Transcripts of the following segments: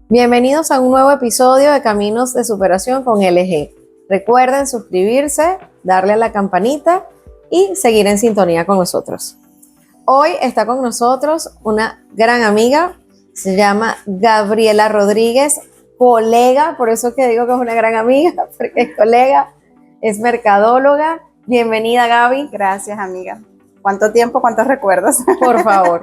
Bienvenidos a un nuevo episodio de Caminos de Superación con LG. Recuerden suscribirse, darle a la campanita y seguir en sintonía con nosotros. Hoy está con nosotros una gran amiga, se llama Gabriela Rodríguez, colega, por eso que digo que es una gran amiga, porque es colega, es mercadóloga. Bienvenida, Gaby. Gracias, amiga. ¿Cuánto tiempo, cuántos recuerdos? Por favor.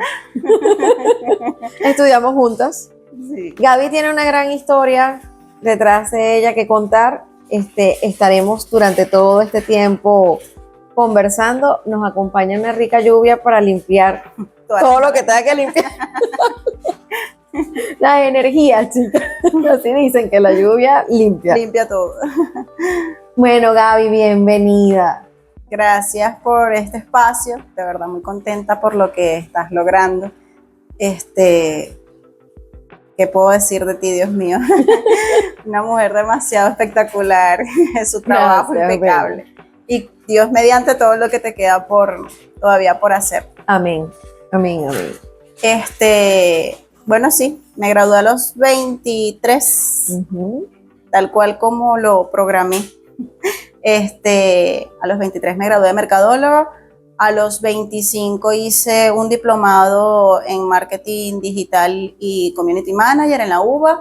Estudiamos juntas. Sí. Gaby tiene una gran historia detrás de ella que contar. Estaremos durante todo este tiempo conversando. Nos acompaña una rica lluvia para limpiar todo lo que tenga que limpiar. Las energías, chicas. Así dicen que la lluvia limpia. Limpia todo. Bueno, Gaby, bienvenida. Gracias por este espacio. De verdad, muy contenta por lo que estás logrando. ¿Qué puedo decir de ti, Dios mío? Una mujer demasiado espectacular. Su trabajo Gracias, impecable. Bella. Y Dios mediante todo lo que te queda todavía por hacer. Amén, amén, amén. Bueno, sí, me gradué a los 23, tal cual como lo programé. A los 23 me gradué de mercadólogo. A los 25 hice un diplomado en marketing digital y community manager en la UBA,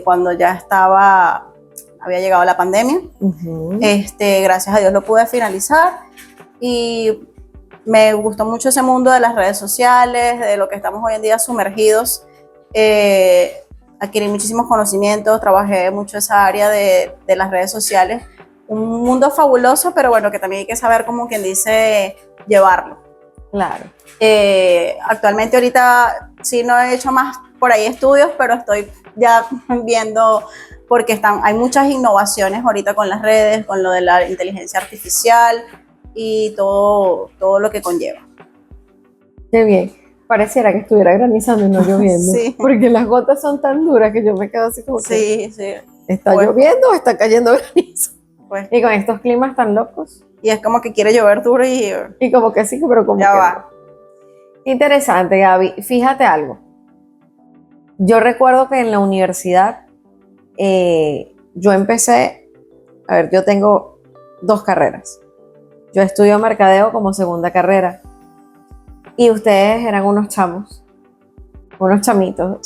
cuando ya había llegado la pandemia. Gracias a Dios lo pude finalizar y me gustó mucho ese mundo de las redes sociales, de lo que estamos hoy en día sumergidos. Adquirí muchísimos conocimientos, trabajé mucho esa área de las redes sociales. Un mundo fabuloso, pero bueno, que también hay que saber, como quien dice, llevarlo. Claro. Actualmente ahorita sí no he hecho más por ahí estudios, pero estoy ya viendo, porque hay muchas innovaciones ahorita con las redes, con lo de la inteligencia artificial y todo lo que conlleva. Qué bien. Pareciera que estuviera granizando y no lloviendo. Sí. Porque las gotas son tan duras que yo me quedo así como que... Sí. ¿Está lloviendo o está cayendo granizo? Pues, y con estos climas tan locos. Y es como que quiere llover duro y como que sí, pero como ya que va. No. Interesante, Gaby. Fíjate algo. Yo recuerdo que en la universidad yo empecé, yo tengo 2 carreras. Yo estudio mercadeo como segunda carrera. Y ustedes eran unos chamos, unos chamitos.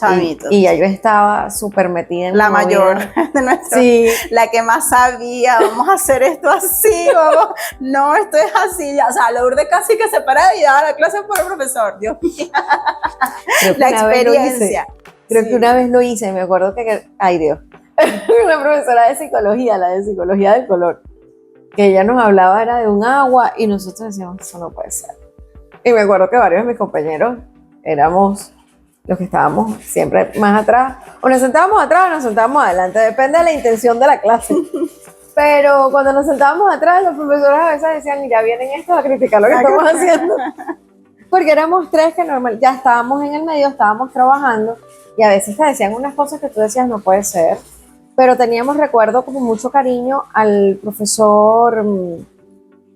Y ya yo estaba súper metida en la mayor de nuestro, sí. La que más sabía, vamos a hacer esto así, vamos, no, esto es así, ya, o sea, Lourdes casi que se para y daba la clase por el profesor, Dios mío. La experiencia. Creo que una vez lo hice, me acuerdo que ay Dios, una profesora de psicología, la de psicología del color, que ella nos hablaba era de un agua y nosotros decíamos, eso no puede ser. Y me acuerdo que varios de mis compañeros éramos los que estábamos siempre más atrás, o nos sentábamos atrás o nos sentábamos adelante, depende de la intención de la clase. Pero cuando nos sentábamos atrás, los profesores a veces decían, ya vienen estos a criticar lo que estamos haciendo. Porque éramos 3 que normal, ya estábamos en el medio, estábamos trabajando, y a veces te decían unas cosas que tú decías, no puede ser. Pero teníamos, recuerdo, como mucho cariño al profesor,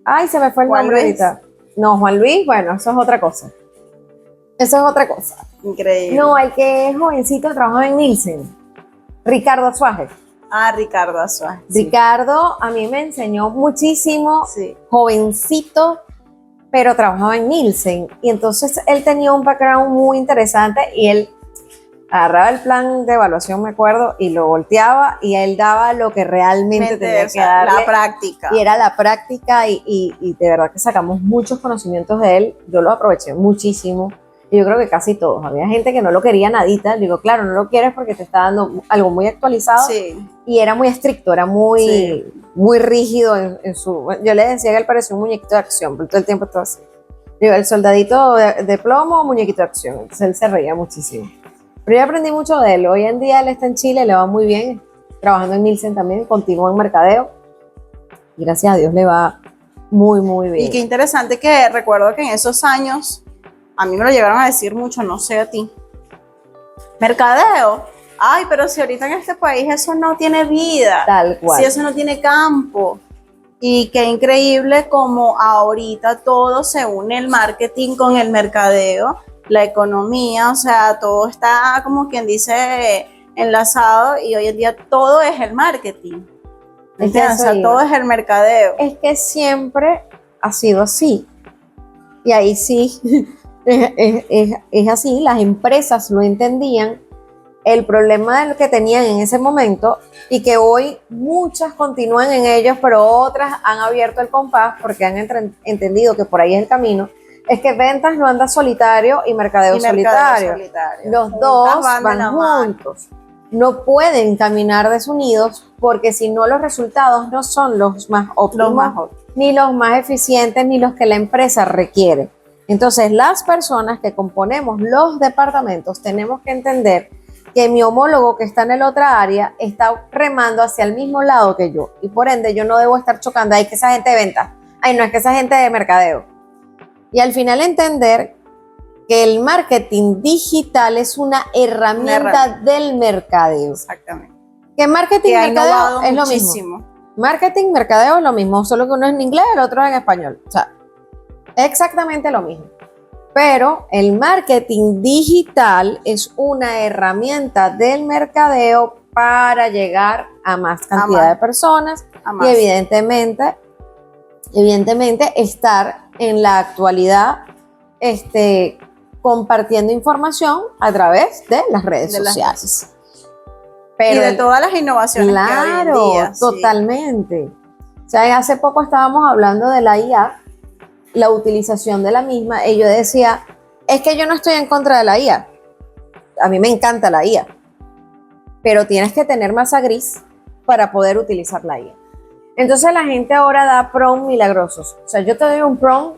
ay, se me fue el nombre ahorita. No, Juan Luis, bueno, eso es otra cosa. Eso es otra cosa. Increíble. No, el que es jovencito trabajaba en Nielsen. Ricardo Azuaje. Ah, Ricardo Azuaje. Sí. Ricardo a mí me enseñó muchísimo, sí. Jovencito, pero trabajaba en Nielsen. Y entonces él tenía un background muy interesante y él agarraba el plan de evaluación, me acuerdo, y lo volteaba y él daba lo que realmente tenía que darle. La práctica. Y era la práctica y de verdad que sacamos muchos conocimientos de él. Yo lo aproveché muchísimo. Y yo creo que casi todos. Había gente que no lo quería nadita. Digo, claro, no lo quieres porque te está dando algo muy actualizado. Sí. Y era muy estricto, era muy rígido en su... Yo le decía que él parecía un muñequito de acción, pero todo el tiempo estaba así. Digo, el soldadito de plomo, muñequito de acción. Entonces él se reía muchísimo. Pero yo aprendí mucho de él. Hoy en día él está en Chile, le va muy bien. Trabajando en Nielsen también, continúa en mercadeo. Y gracias a Dios le va muy, muy bien. Y qué interesante que recuerdo que en esos años... A mí me lo llegaron a decir mucho, no sé a ti. Mercadeo. Ay, pero si ahorita en este país eso no tiene vida. Tal cual. Si eso no tiene campo. Y qué increíble como ahorita todo se une, el marketing con el mercadeo, la economía, o sea, todo está como quien dice enlazado y hoy en día todo es el marketing. Es que ¿Entiendes? O sea, eso todo iba. es el mercadeo. Es que siempre ha sido así. Y ahí sí, es así, las empresas lo entendían. El problema de lo que tenían en ese momento y que hoy muchas continúan en ellos, pero otras han abierto el compás porque han entendido que por ahí es el camino, es que ventas no anda solitario y mercadeo, solitario. Los Juntas dos van de van la mano. juntos. No pueden caminar desunidos porque si no los resultados no son los más óptimos, ni los más eficientes, ni los que la empresa requiere. Entonces, las personas que componemos los departamentos tenemos que entender que mi homólogo que está en el otra área está remando hacia el mismo lado que yo y por ende yo no debo estar chocando, ay, que esa gente de venta, ay, no, es que esa gente de mercadeo. Y al final entender que el marketing digital es una herramienta del mercadeo. Exactamente. Que marketing y mercadeo es lo muchísimo. mismo. Marketing, mercadeo es lo mismo, solo que uno es en inglés y el otro es en español. O sea, exactamente lo mismo. Pero el marketing digital es una herramienta del mercadeo para llegar a más cantidad de personas y evidentemente estar en la actualidad compartiendo información a través de las redes sociales. Pero y de todas las innovaciones que hay en día. Totalmente. O sea, hace poco estábamos hablando de la IA, la utilización de la misma, y yo decía, es que yo no estoy en contra de la IA, a mí me encanta la IA, pero tienes que tener masa gris para poder utilizar la IA. Entonces la gente ahora da prompts milagrosos, o sea, yo te doy un prompt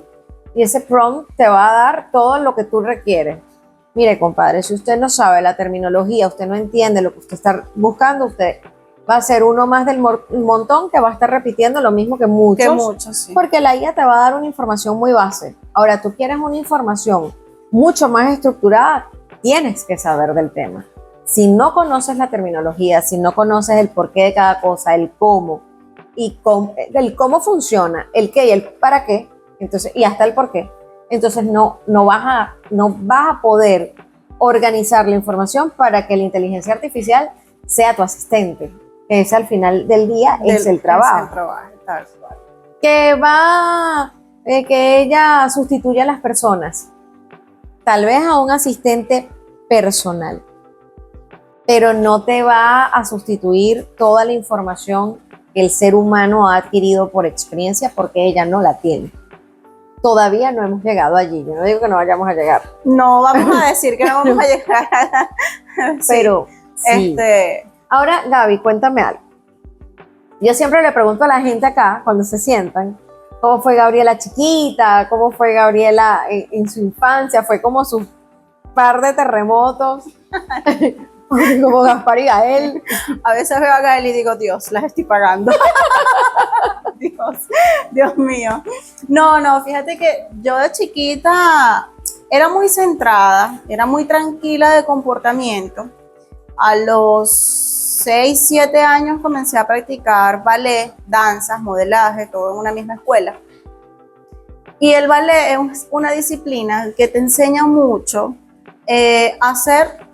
y ese prompt te va a dar todo lo que tú requieres. Mire, compadre, si usted no sabe la terminología, usted no entiende lo que usted está buscando, usted va a ser uno más del montón que va a estar repitiendo lo mismo que muchos, sí. Porque la IA te va a dar una información muy base. Ahora, tú quieres una información mucho más estructurada, tienes que saber del tema. Si no conoces la terminología, si no conoces el porqué de cada cosa, el cómo, el cómo funciona, el qué y el para qué, entonces, y hasta el por qué, entonces no vas a poder organizar la información para que la inteligencia artificial sea tu asistente. Ese al final del día es el trabajo. Que ella sustituya a las personas, tal vez a un asistente personal, pero no te va a sustituir toda la información que el ser humano ha adquirido por experiencia porque ella no la tiene. Todavía no hemos llegado allí, yo no digo que no vayamos a llegar. No vamos a decir que no vamos a llegar. Pero sí. Ahora, Gaby, cuéntame algo. Yo siempre le pregunto a la gente acá, cuando se sientan, ¿cómo fue Gabriela chiquita? ¿Cómo fue Gabriela en su infancia? ¿Fue como su par de terremotos? Como Gaspar y Gael. A veces veo a Gael y digo, Dios, las estoy pagando. Dios mío. No, fíjate que yo de chiquita era muy centrada, era muy tranquila de comportamiento. A los 6, 7 años comencé a practicar ballet, danzas, modelaje, todo en una misma escuela. Y el ballet es una disciplina que te enseña mucho a ser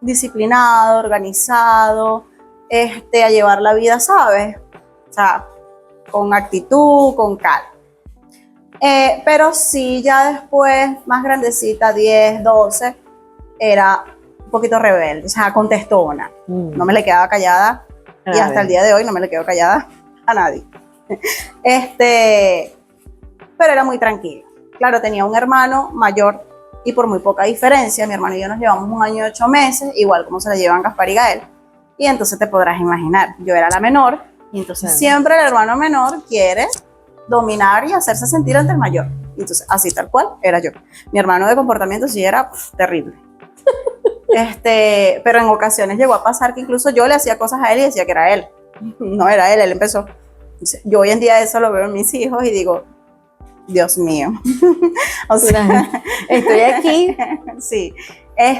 disciplinado, organizado, a llevar la vida, ¿sabes? O sea, con actitud, con calma. Pero sí, ya después, más grandecita, 10, 12, era un poquito rebelde, o sea, contestona. No me le quedaba callada y hasta el día de hoy no me le quedo callada a nadie. Pero era muy tranquila. Claro, tenía un hermano mayor y por muy poca diferencia, mi hermano y yo nos llevamos 1 año y 8 meses, igual como se le llevan Gaspar y Gael. Y entonces te podrás imaginar, yo era la menor, y entonces siempre el hermano menor quiere dominar y hacerse sentir ante el mayor. Y entonces, así tal cual, era yo. Mi hermano de comportamiento sí era terrible. Pero en ocasiones llegó a pasar que incluso yo le hacía cosas a él y decía que era él. No era él, él empezó. Entonces, yo hoy en día eso lo veo en mis hijos y digo, Dios mío. O sea, estoy aquí. Sí.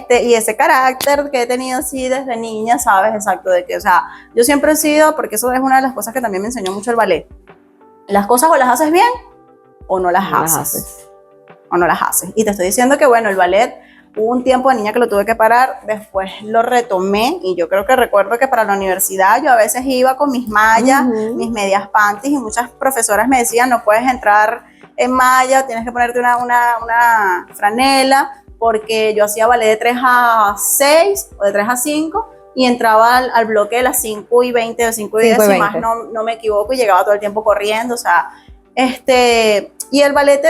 Y ese carácter que he tenido así desde niña, sabes, exacto, de que, o sea, yo siempre he sido, porque eso es una de las cosas que también me enseñó mucho el ballet. Las cosas o las haces bien o no las haces. O no las haces. Y te estoy diciendo que, bueno, el ballet Hubo un tiempo de niña que lo tuve que parar, después lo retomé y yo creo que recuerdo que para la universidad yo a veces iba con mis mallas, mis medias panties y muchas profesoras me decían no puedes entrar en malla, tienes que ponerte una franela porque yo hacía ballet de 3 a 6 o de 3 a 5 y entraba al bloque de las 5:20 o 5:10 si más no me equivoco y llegaba todo el tiempo corriendo, o sea, y el ballet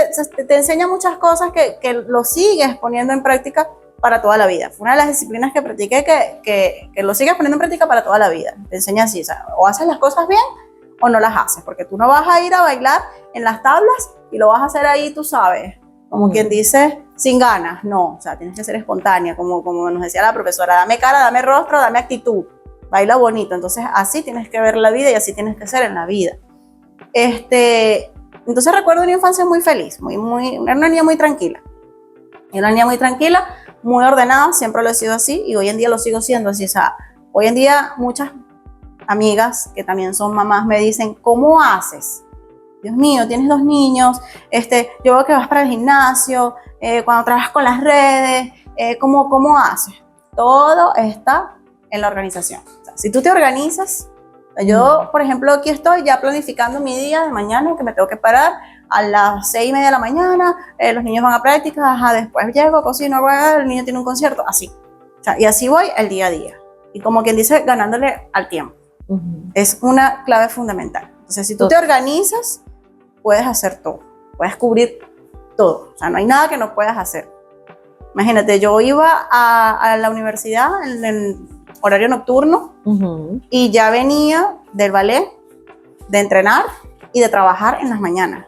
te enseña muchas cosas que lo sigues poniendo en práctica para toda la vida. Fue una de las disciplinas que practiqué que lo sigues poniendo en práctica para toda la vida. Te enseña así, o sea, o haces las cosas bien o no las haces, porque tú no vas a ir a bailar en las tablas y lo vas a hacer ahí, tú sabes, como quien dice, sin ganas. No, o sea, tienes que ser espontánea, como nos decía la profesora, dame cara, dame rostro, dame actitud, baila bonito. Entonces así tienes que ver la vida y así tienes que ser en la vida. Entonces recuerdo una infancia muy feliz, era una niña muy tranquila. Era una niña muy tranquila, muy ordenada, siempre lo he sido así y hoy en día lo sigo siendo así. O sea, hoy en día muchas amigas que también son mamás me dicen, ¿cómo haces? Dios mío, tienes 2 niños, yo veo que vas para el gimnasio, cuando trabajas con las redes, ¿cómo haces? Todo está en la organización. O sea, si tú te organizas, yo, por ejemplo, aquí estoy ya planificando mi día de mañana, que me tengo que parar a las 6:30 de la mañana, los niños van a práctica, después llego, cocino, el niño tiene un concierto, así. O sea, y así voy el día a día. Y como quien dice, ganándole al tiempo. Es una clave fundamental. Entonces, si tú te organizas, puedes hacer todo, puedes cubrir todo. O sea, no hay nada que no puedas hacer. Imagínate, yo iba a la universidad en el horario nocturno y ya venía del ballet, de entrenar y de trabajar en las mañanas.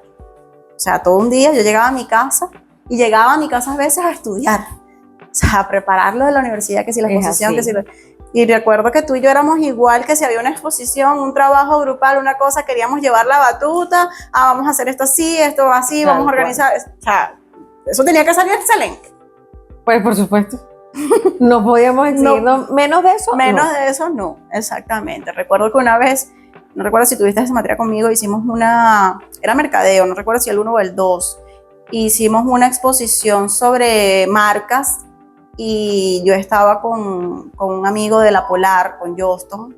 O sea, todo un día yo llegaba a mi casa y llegaba a mi casa a veces a estudiar, o sea, a prepararlo de la universidad, que si la exposición, que si y recuerdo que tú y yo éramos igual, que si había una exposición, un trabajo grupal, una cosa, queríamos llevar la batuta, vamos a hacer esto así, esto así, vamos a organizar, o sea, eso tenía que salir excelente. Pues por supuesto. No podíamos exigir menos de eso. Menos de eso no, exactamente. Recuerdo que una vez, no recuerdo si tuviste esa materia conmigo, hicimos era mercadeo, no recuerdo si el 1 o el 2, hicimos una exposición sobre marcas y yo estaba con un amigo de la Polar, con Joston,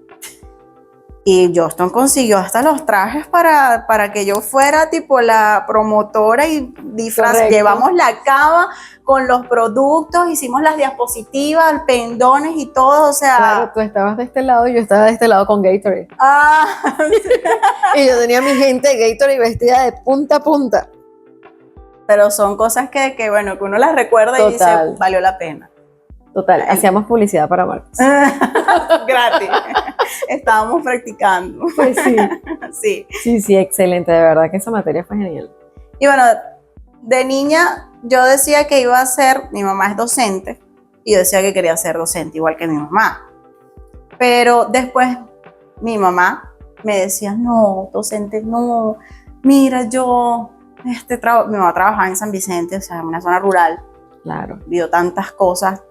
y Joston consiguió hasta los trajes para que yo fuera tipo la promotora y disfraz. Llevamos la cava con los productos, hicimos las diapositivas, pendones y todo, o sea... Claro, tú estabas de este lado y yo estaba de este lado con Gatorade. Y yo tenía mi gente de Gatorade vestida de punta a punta. Pero son cosas que bueno, que uno las recuerda y dice, valió la pena. Total, hacíamos publicidad para marcas. Gratis. Estábamos practicando. Pues sí. Sí, excelente. De verdad que esa materia fue genial. Y bueno, de niña yo decía que iba a ser, mi mamá es docente, y yo decía que quería ser docente igual que mi mamá. Pero después mi mamá me decía, no, docente, no. Mira, yo, mi mamá trabajaba en San Vicente, o sea, en una zona rural. Claro. Vio tantas cosas.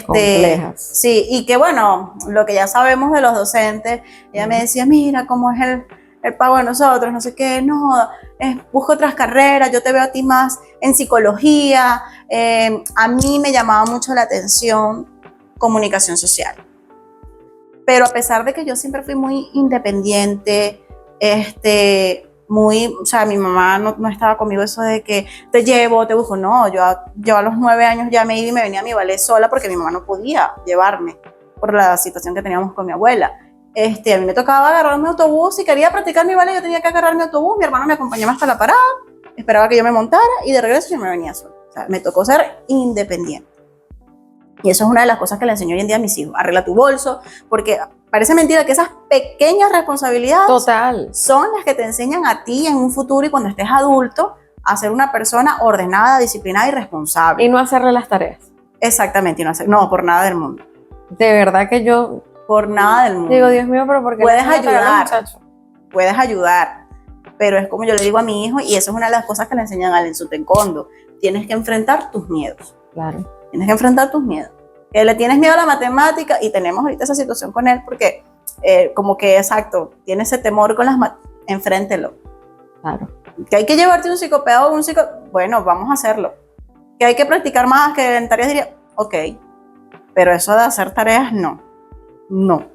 Complejas. Sí, y que bueno, lo que ya sabemos de los docentes, ella me decía, mira cómo es el pago de nosotros, no sé qué, no, busco otras carreras, yo te veo a ti más en psicología, a mí me llamaba mucho la atención comunicación social. Pero a pesar de que yo siempre fui muy independiente, o sea, mi mamá no estaba conmigo eso de que te llevo, te busco, no, yo a los 9 años ya me iba y me venía a mi ballet sola porque mi mamá no podía llevarme por la situación que teníamos con mi abuela. A mí me tocaba agarrar mi autobús, si quería practicar mi ballet yo tenía que agarrar mi autobús, mi hermano me acompañaba hasta la parada, esperaba que yo me montara y de regreso yo me venía sola. O sea, me tocó ser independiente. Y eso es una de las cosas que le enseño hoy en día a mis hijos. Arregla tu bolso, porque parece mentira que esas pequeñas responsabilidades son las que te enseñan a ti en un futuro y cuando estés adulto a ser una persona ordenada, disciplinada y responsable. Y no hacerle las tareas. Exactamente, no, por nada del mundo. De verdad que yo... Por nada del mundo. Digo, Dios mío, pero ¿por qué puedes ayudar? Puedes ayudar, pero es como yo le digo a mi hijo, y eso es una de las cosas que le enseñan en su taekwondo. Tienes que enfrentar tus miedos. Claro. Tienes que enfrentar tus miedos. Que le tienes miedo a la matemática y tenemos ahorita esa situación con él porque como que, exacto, tiene ese temor con las matemáticas, enfréntelo. Claro. Que hay que llevarte un psicopedagogo, bueno, vamos a hacerlo. Que hay que practicar más, que en tareas diría, ok, pero eso de hacer tareas, no.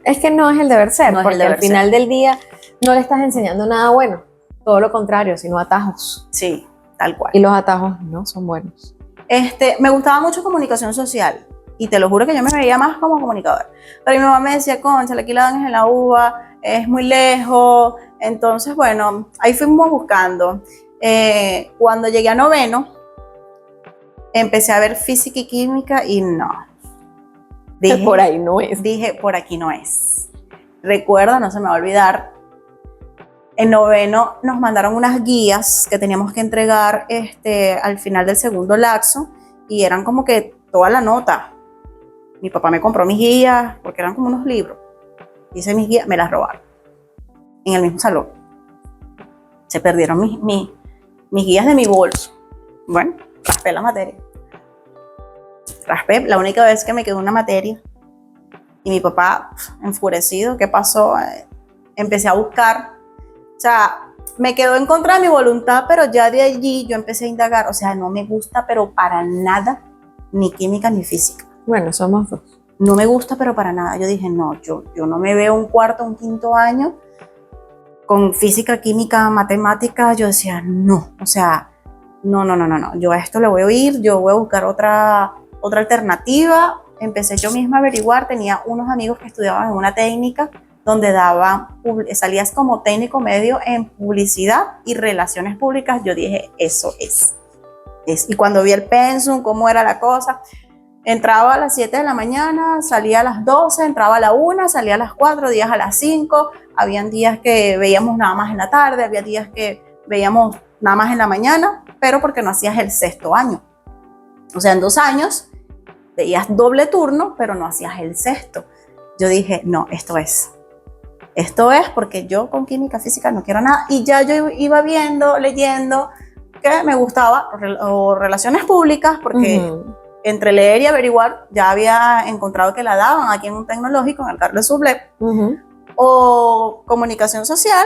Es que no es el deber ser, No es el porque deber al final ser. del día no le estás enseñando nada bueno, todo lo contrario, sino atajos. Sí, tal cual. Y los atajos no son buenos. Me gustaba mucho comunicación social y te lo juro que yo me veía más como comunicadora. Pero mi mamá me decía, concha, aquí la dan es en la UBA, es muy lejos. Entonces, bueno, ahí fuimos buscando. Cuando llegué a noveno, empecé a ver física y química y no. Por ahí no es. Dije, por aquí no es. Recuerdo, no se me va a olvidar, en noveno nos mandaron unas guías que teníamos que entregar al final del segundo laxo y eran como que toda la nota. Mi papá me compró mis guías porque eran como unos libros. Hice mis guías, me las robaron en el mismo salón. Se perdieron mis guías de mi bolso. Bueno, raspé la materia. Raspé la única vez que me quedó una materia. Y mi papá, enfurecido, ¿qué pasó? Empecé a buscar. O sea, me quedó en contra de mi voluntad, pero ya de allí yo empecé a indagar. O sea, no me gusta, pero para nada, ni química ni física. Bueno, somos dos. No me gusta, pero para nada. Yo dije, no, yo no me veo un cuarto, un quinto año con física, química, matemática. Yo decía, no, o sea, no. Yo a esto le voy a oír, yo voy a buscar otra alternativa. Empecé yo misma a averiguar, tenía unos amigos que estudiaban en una técnica donde salías como técnico medio en publicidad y relaciones públicas. Yo dije, eso es. Y cuando vi el pensum, cómo era la cosa, entraba a las 7 de la mañana, salía a las 12, entraba a la 1, salía a las 4, días a las 5, habían días que veíamos nada más en la tarde, había días que veíamos nada más en la mañana, pero porque no hacías el sexto año. O sea, en 2 años veías doble turno, pero no hacías el sexto. Yo dije, no, esto es porque yo con química, física no quiero nada. Y ya yo iba viendo, leyendo, que me gustaba o relaciones públicas, porque entre leer y averiguar ya había encontrado que la daban aquí en un tecnológico, en el Carlos Sublet, o comunicación social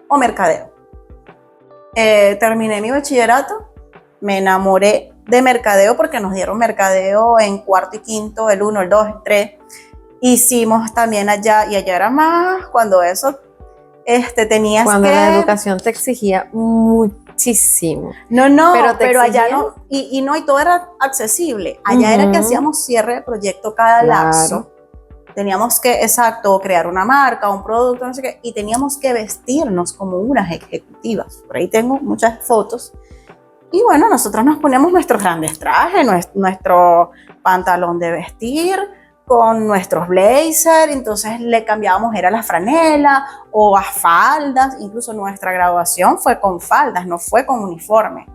o mercadeo. Terminé mi bachillerato, me enamoré de mercadeo porque nos dieron mercadeo en cuarto y quinto, el 1, el 2, el 3. Hicimos también allá, y allá era más cuando eso tenías cuando que... la educación te exigía muchísimo. No, pero allá no, y no, y todo era accesible. Allá era que hacíamos cierre de proyecto cada lapso. Teníamos que, exacto, crear una marca, un producto, no sé qué, y teníamos que vestirnos como unas ejecutivas. Por ahí tengo muchas fotos. Y bueno, nosotros nos poníamos nuestros grandes trajes, nuestro pantalón de vestir, con nuestros blazers, entonces le cambiábamos, era la franela o a faldas. Incluso nuestra graduación fue con faldas, no fue con uniforme.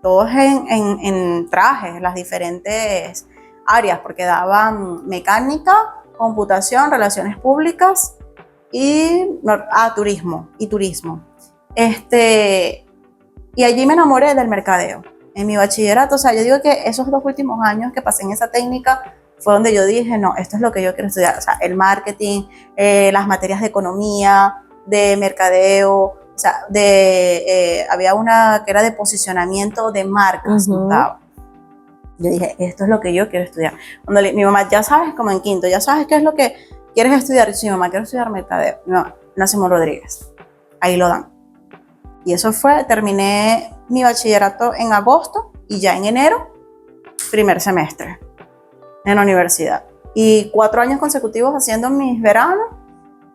Todos en trajes, las diferentes áreas, porque daban mecánica, computación, relaciones públicas y turismo. Y allí me enamoré del mercadeo. En mi bachillerato, o sea, yo digo que esos 2 últimos años que pasé en esa técnica fue donde yo dije, no, esto es lo que yo quiero estudiar. O sea, el marketing, las materias de economía, de mercadeo, o sea, había una que era de posicionamiento de marcas. Yo dije, esto es lo que yo quiero estudiar. Cuando mi mamá, ya sabes, como en quinto, ya sabes qué es lo que quieres estudiar. Y yo, sí, mamá, quiero estudiar mercadeo. Mi mamá, Simón Rodríguez. Ahí lo dan. Y eso terminé mi bachillerato en agosto y ya en enero, primer semestre en la universidad. Y 4 años consecutivos haciendo mis veranos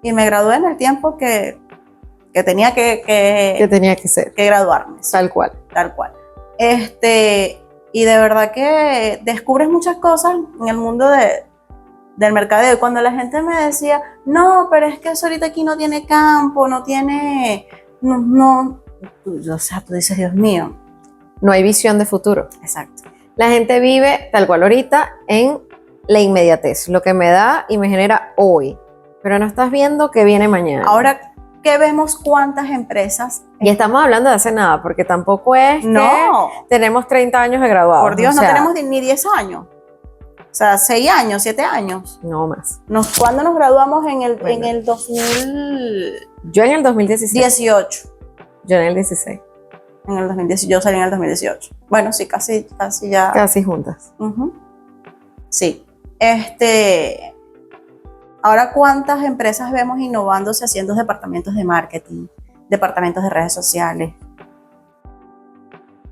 y me gradué en el tiempo que tenía que graduarme. Sí, tal cual. Y de verdad que descubres muchas cosas en el mundo del mercadeo. Y cuando la gente me decía, no, pero es que eso ahorita aquí no tiene campo, no tiene... No, o sea, tú dices, Dios mío. No hay visión de futuro. Exacto. La gente vive tal cual ahorita en la inmediatez, lo que me da y me genera hoy, pero no estás viendo que viene mañana. Ahora, ¿qué vemos? ¿Cuántas empresas? Y estamos hablando de hace nada, porque tampoco es que tenemos 30 años de graduados. Por Dios, no tenemos ni 10 años. O sea, 6 años, 7 años. No más. ¿Cuándo nos graduamos? En el 2000... Yo en el 2016. 18. Yo en el 16. En el 2018, yo salí en el 2018. Bueno, sí, casi ya. Casi juntas. Ujú. Sí. Ahora, ¿cuántas empresas vemos innovándose haciendo departamentos de marketing, departamentos de redes sociales?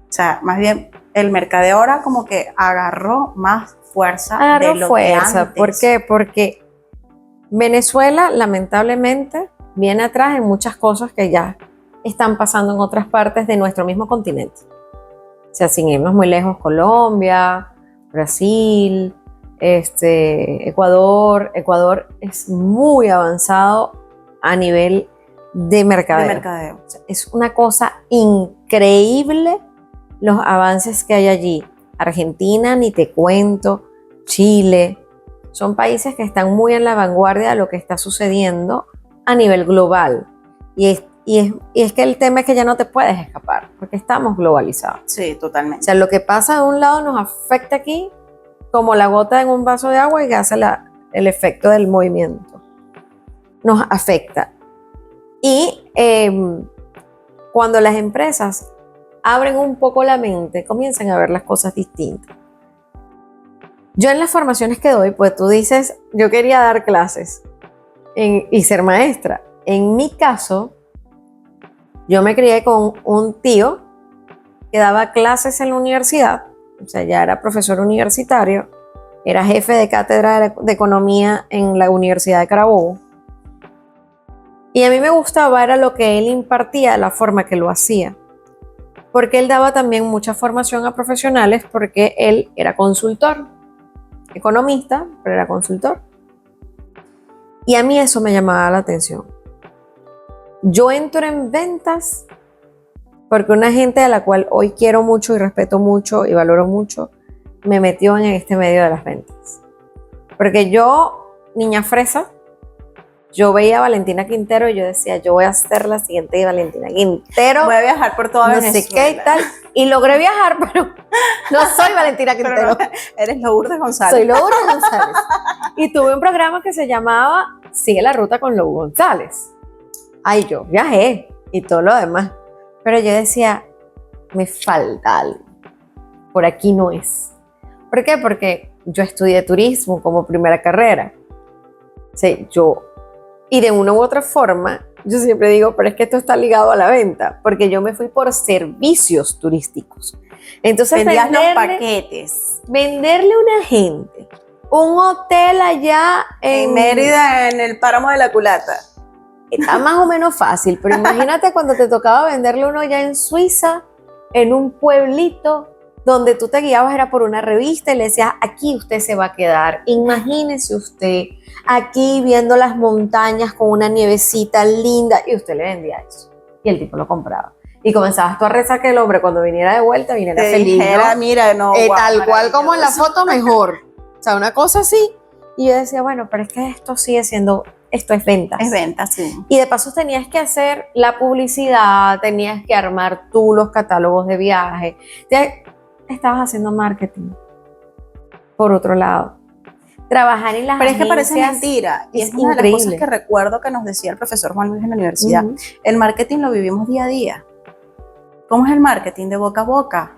O sea, más bien el mercadeo ahora como que agarró más fuerza de lo que antes. ¿Por qué? Porque Venezuela, lamentablemente, viene atrás en muchas cosas que ya están pasando en otras partes de nuestro mismo continente. O sea, sin irnos muy lejos, Colombia, Brasil, Ecuador. Ecuador es muy avanzado a nivel de mercadeo. De mercadeo. O sea, es una cosa increíble los avances que hay allí. Argentina, ni te cuento, Chile, son países que están muy en la vanguardia de lo que está sucediendo a nivel global. Y es que el tema es que ya no te puedes escapar, porque estamos globalizados. Sí, totalmente. O sea, lo que pasa de un lado nos afecta aquí como la gota en un vaso de agua y que hace el efecto del movimiento. Nos afecta. Y cuando las empresas abren un poco la mente, comienzan a ver las cosas distintas. Yo en las formaciones que doy, pues tú dices, yo quería dar clases y ser maestra. En mi caso, yo me crié con un tío que daba clases en la universidad, o sea, ya era profesor universitario, era jefe de cátedra de economía en la Universidad de Carabobo. Y a mí me gustaba era lo que él impartía, la forma que lo hacía. Porque él daba también mucha formación a profesionales porque él era consultor, economista, pero era consultor. Y a mí eso me llamaba la atención. Yo entro en ventas porque una gente a la cual hoy quiero mucho y respeto mucho y valoro mucho, me metió en este medio de las ventas. Porque yo, niña fresa, yo veía a Valentina Quintero y yo decía, yo voy a ser la siguiente Valentina Quintero. Voy a viajar por toda Venezuela. No sé qué y tal. Y logré viajar, pero no soy Valentina Quintero. Pero eres Lourdes González. Soy Lourdes González. Y tuve un programa que se llamaba Sigue la ruta con Lourdes González. Ay, yo viajé y todo lo demás. Pero yo decía, me falta algo. Por aquí no es. ¿Por qué? Porque yo estudié turismo como primera carrera. Sí, y de una u otra forma, yo siempre digo, pero es que esto está ligado a la venta, porque yo me fui por servicios turísticos. Entonces, vendías los paquetes. Venderle a una gente un hotel allá en Mérida, en el páramo de la Culata. Está más o menos fácil, pero imagínate cuando te tocaba venderle uno allá en Suiza, en un pueblito, donde tú te guiabas era por una revista y le decías, aquí usted se va a quedar. Imagínese usted aquí viendo las montañas con una nievecita linda, y usted le vendía eso. Y el tipo lo compraba. Y comenzabas tú a rezar que el hombre cuando viniera de vuelta viniera feliz, dijera, ¿no? Mira, no, wow, tal cual como en la foto, mejor. O sea, una cosa así. Y yo decía, bueno, pero es que esto sigue siendo, esto es ventas. Es ventas, sí. Y de paso tenías que hacer la publicidad, tenías que armar tú los catálogos de viaje. Estabas haciendo marketing. Por otro lado, trabajar en las Pero es que parece agencias mentira. Y es una increíble. de las cosas que recuerdo que nos decía el profesor Juan Luis en la universidad. El marketing lo vivimos día a día. ¿Cómo es el marketing? De boca a boca.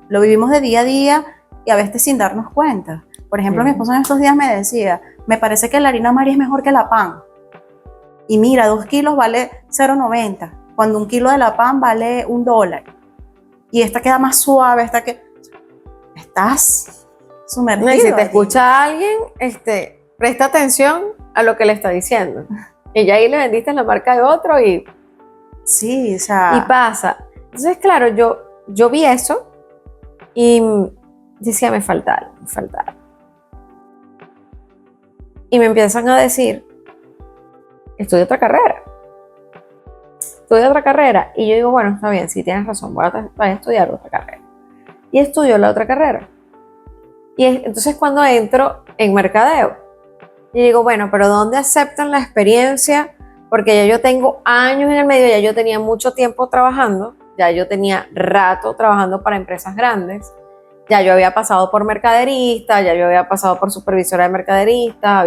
Lo vivimos de día a día y a veces sin darnos cuenta. Por ejemplo, mi esposo en estos días me decía, me parece que la harina María es mejor que la pan. Y mira, 2 kilos vale 0.90, cuando 1 kilo de la pan vale $1. Y esta queda más suave, estás sumergido. Y si te escucha alguien, presta atención a lo que le está diciendo. Y ya ahí le vendiste la marca de otro y... Sí, o sea... Y pasa. Entonces, claro, yo vi eso y decía, me falta algo. Y me empiezan a decir, estudia otra carrera. Y yo digo, bueno, está bien, sí tienes razón, voy a estudiar otra carrera. Y estudio la otra carrera. Y entonces cuando entro en mercadeo, y digo, bueno, pero ¿dónde aceptan la experiencia? Porque ya yo tengo años en el medio, ya yo tenía mucho tiempo trabajando, ya yo tenía rato trabajando para empresas grandes, ya yo había pasado por mercaderista, ya yo había pasado por supervisora de mercaderista,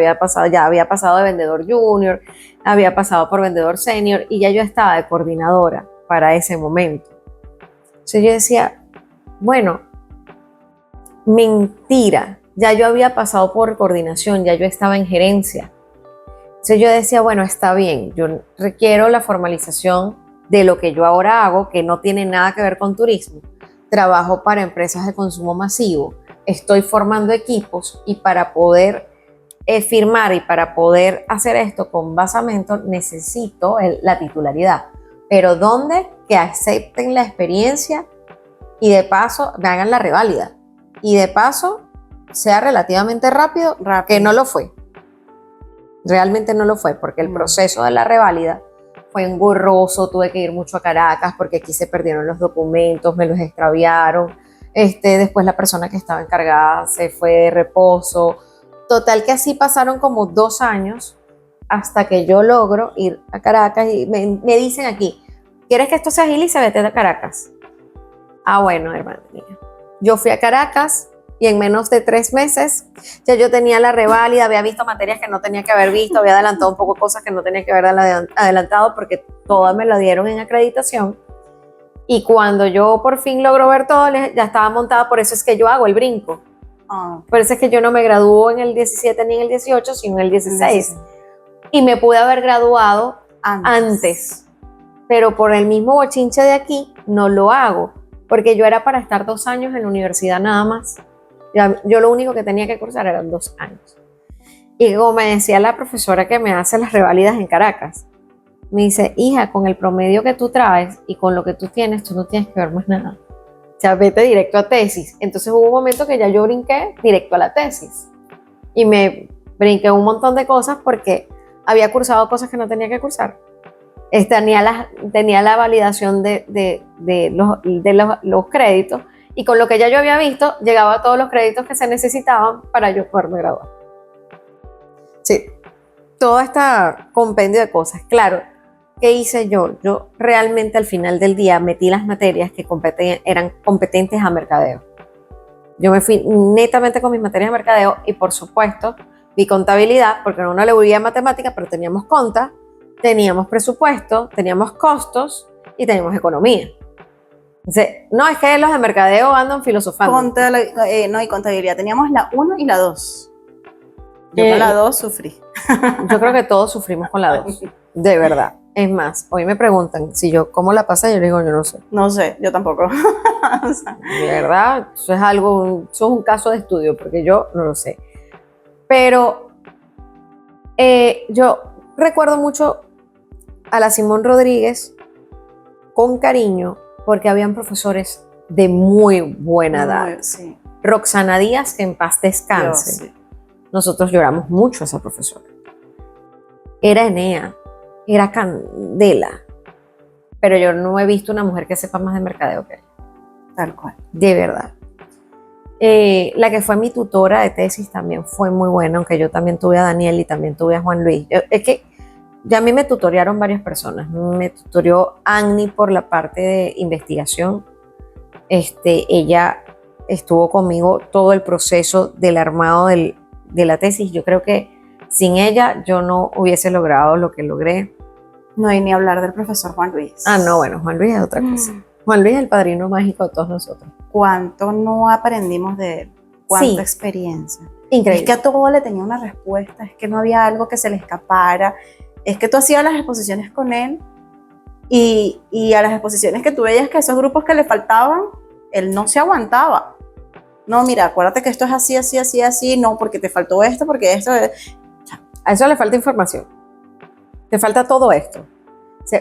ya había pasado de vendedor junior, había pasado por vendedor senior y ya yo estaba de coordinadora para ese momento. Entonces yo decía, bueno, mentira, ya yo había pasado por coordinación, ya yo estaba en gerencia. Entonces yo decía, bueno, está bien, yo requiero la formalización de lo que yo ahora hago, que no tiene nada que ver con turismo. Trabajo para empresas de consumo masivo, estoy formando equipos y para poder firmar y para poder hacer esto con basamento necesito la titularidad. Pero ¿dónde? Que acepten la experiencia y de paso me hagan la reválida. Y de paso sea relativamente rápido, que no lo fue. Realmente no lo fue, porque el proceso de la reválida fue engorroso, tuve que ir mucho a Caracas porque aquí se perdieron los documentos, me los extraviaron. Después la persona que estaba encargada se fue de reposo. Total que así pasaron como 2 años hasta que yo logro ir a Caracas y me dicen aquí, ¿quieres que esto se agilice? Vete a Caracas. Ah, bueno, hermana mía. Yo fui a Caracas y en menos de 3 meses ya yo tenía la reválida, había visto materias que no tenía que haber visto, había adelantado un poco cosas que no tenía que haber adelantado porque todas me la dieron en acreditación. Y cuando yo por fin logro ver todo, ya estaba montada, por eso es que yo hago el brinco. Por eso es que yo no me gradúo en el 17 ni en el 18, sino en el 16. Y me pude haber graduado antes. Pero por el mismo bochinche de aquí, no lo hago. Porque yo era para estar 2 años en la universidad nada más. Yo lo único que tenía que cursar eran 2 años. Y como me decía la profesora que me hace las reválidas en Caracas, me dice, hija, con el promedio que tú traes y con lo que tú tienes, tú no tienes que ver más nada. O sea, vete directo a tesis. Entonces hubo un momento que ya yo brinqué directo a la tesis. Y me brinqué un montón de cosas porque había cursado cosas que no tenía que cursar. Tenía la validación de los créditos y con lo que ya yo había visto, llegaba a todos los créditos que se necesitaban para yo poderme graduar. Sí, todo este compendio de cosas. Claro, ¿qué hice yo? Yo realmente al final del día metí las materias que eran competentes a mercadeo. Yo me fui netamente con mis materias de mercadeo y por supuesto mi contabilidad, porque no le volvía matemática, pero teníamos conta, teníamos presupuesto, teníamos costos y teníamos economía. Entonces, no, es que los de mercadeo andan filosofando. No, y contabilidad. Teníamos la 1 y la 2. Yo con la 2 sufrí. Yo creo que todos sufrimos con la 2. De verdad. Es más, hoy me preguntan si yo cómo la pasé, yo digo, yo no sé. No sé, yo tampoco. De verdad, eso es un caso de estudio, porque yo no lo sé. Pero yo recuerdo mucho a la Simón Rodríguez con cariño, porque habían profesores de muy buena edad. Sí. Roxana Díaz, que en paz descanse. Sí. Nosotros lloramos mucho a esa profesora. Era Enea, era candela. Pero yo no he visto una mujer que sepa más de mercadeo que ella. Tal cual. De verdad. La que fue mi tutora de tesis también fue muy buena, aunque yo también tuve a Daniel y también tuve a Juan Luis. Es que ya a mí me tutorearon varias personas. Me tutorió Annie por la parte de investigación. Ella estuvo conmigo todo el proceso del armado de la tesis. Yo creo que sin ella yo no hubiese logrado lo que logré. No hay ni hablar del profesor Juan Luis. Ah, no, bueno, Juan Luis es otra cosa. Juan Luis es el padrino mágico de todos nosotros. ¿Cuánto no aprendimos de él? ¿Cuánta Sí. experiencia? Increíble. Es que a todo le tenía una respuesta, es que no había algo que se le escapara. Es que tú hacías las exposiciones con él y a las exposiciones que tú veías que esos grupos que le faltaban, él no se aguantaba. No, mira, acuérdate que esto es así, así, así, así, no, porque te faltó esto, porque esto... A eso le falta información. Te falta todo esto.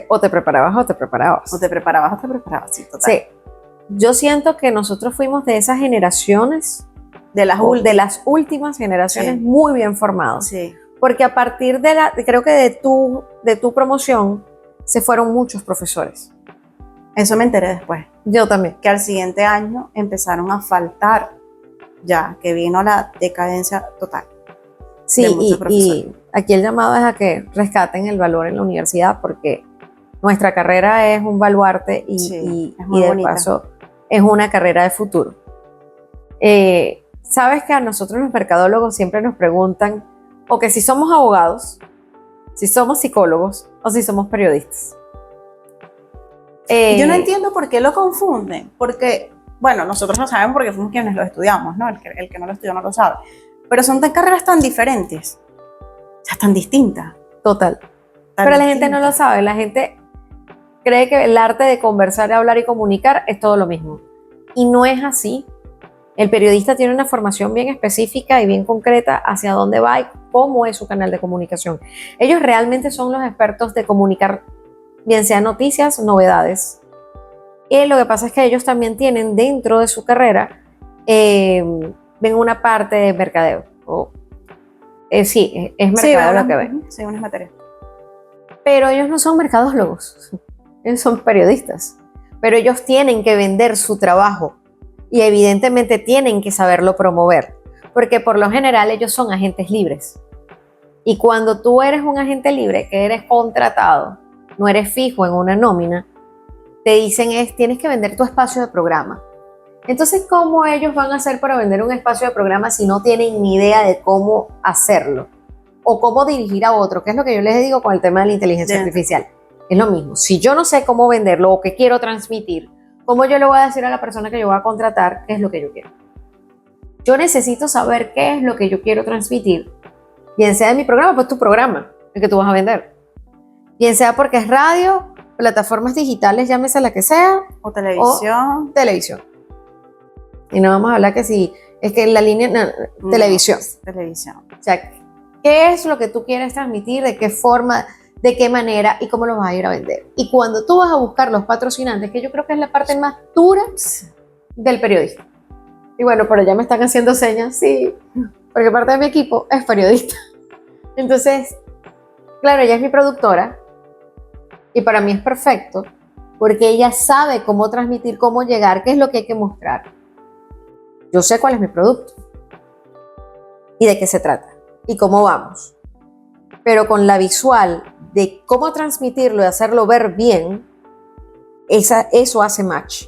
O te preparabas o te preparabas. O te preparabas, sí, total. Sí. Yo siento que nosotros fuimos de esas generaciones, de las últimas generaciones, Sí. muy bien formados. Sí. Porque a partir creo que de tu promoción, se fueron muchos profesores. Eso me enteré después. Yo también. Que al siguiente año empezaron a faltar ya, que vino la decadencia total. Sí, de muchos y aquí el llamado es a que rescaten el valor en la universidad, porque nuestra carrera es un baluarte y de bonita. paso es una carrera de futuro. Sabes que a nosotros los mercadólogos siempre nos preguntan o que si somos abogados, si somos psicólogos o si somos periodistas. Yo no entiendo por qué lo confunden, porque, bueno, nosotros lo sabemos porque fuimos quienes lo estudiamos, ¿no? El que no lo estudió no lo sabe. Pero son carreras tan diferentes, o sea, tan distintas. Total. tan Pero la gente distintas. no lo sabe, la gente cree que el arte de conversar, hablar y comunicar es todo lo mismo. Y no es así. El periodista tiene una formación bien específica y bien concreta hacia dónde va y cómo es su canal de comunicación. Ellos realmente son los expertos de comunicar, bien sean noticias, novedades. Y lo que pasa es que ellos también tienen dentro de su carrera, ven una parte de mercadeo. Sí, es mercadeo lo que ven. Sí, unas materias. Pero ellos no son mercadólogos, ellos son periodistas. Pero ellos tienen que vender su trabajo y evidentemente tienen que saberlo promover, porque por lo general ellos son agentes libres. Y cuando tú eres un agente libre, que eres contratado, no eres fijo en una nómina, te dicen tienes que vender tu espacio de programa. Entonces, ¿cómo ellos van a hacer para vender un espacio de programa si no tienen ni idea de cómo hacerlo? O cómo dirigir a otro, que es lo que yo les digo con el tema de la inteligencia artificial. Es lo mismo. Si yo no sé cómo venderlo o qué quiero transmitir, ¿cómo yo le voy a decir a la persona que yo voy a contratar qué es lo que yo quiero? Yo necesito saber qué es lo que yo quiero transmitir. Bien sea de mi programa, pues tu programa, el que tú vas a vender. Bien sea porque es radio, plataformas digitales, llámese la que sea. O televisión. O televisión. Y no vamos a hablar que si es que en la línea, no, televisión. Televisión. O sea, ¿qué es lo que tú quieres transmitir? ¿De qué forma? ¿De qué manera? ¿Y cómo lo vas a ir a vender? Y cuando tú vas a buscar los patrocinantes, que yo creo que es la parte más dura del periodista. Y bueno, pero ya me están haciendo señas, sí, porque parte de mi equipo es periodista. Entonces, claro, ella es mi productora y para mí es perfecto porque ella sabe cómo transmitir, cómo llegar, qué es lo que hay que mostrar. Yo sé cuál es mi producto y de qué se trata y cómo vamos. Pero con la visual de cómo transmitirlo y hacerlo ver bien, eso hace match.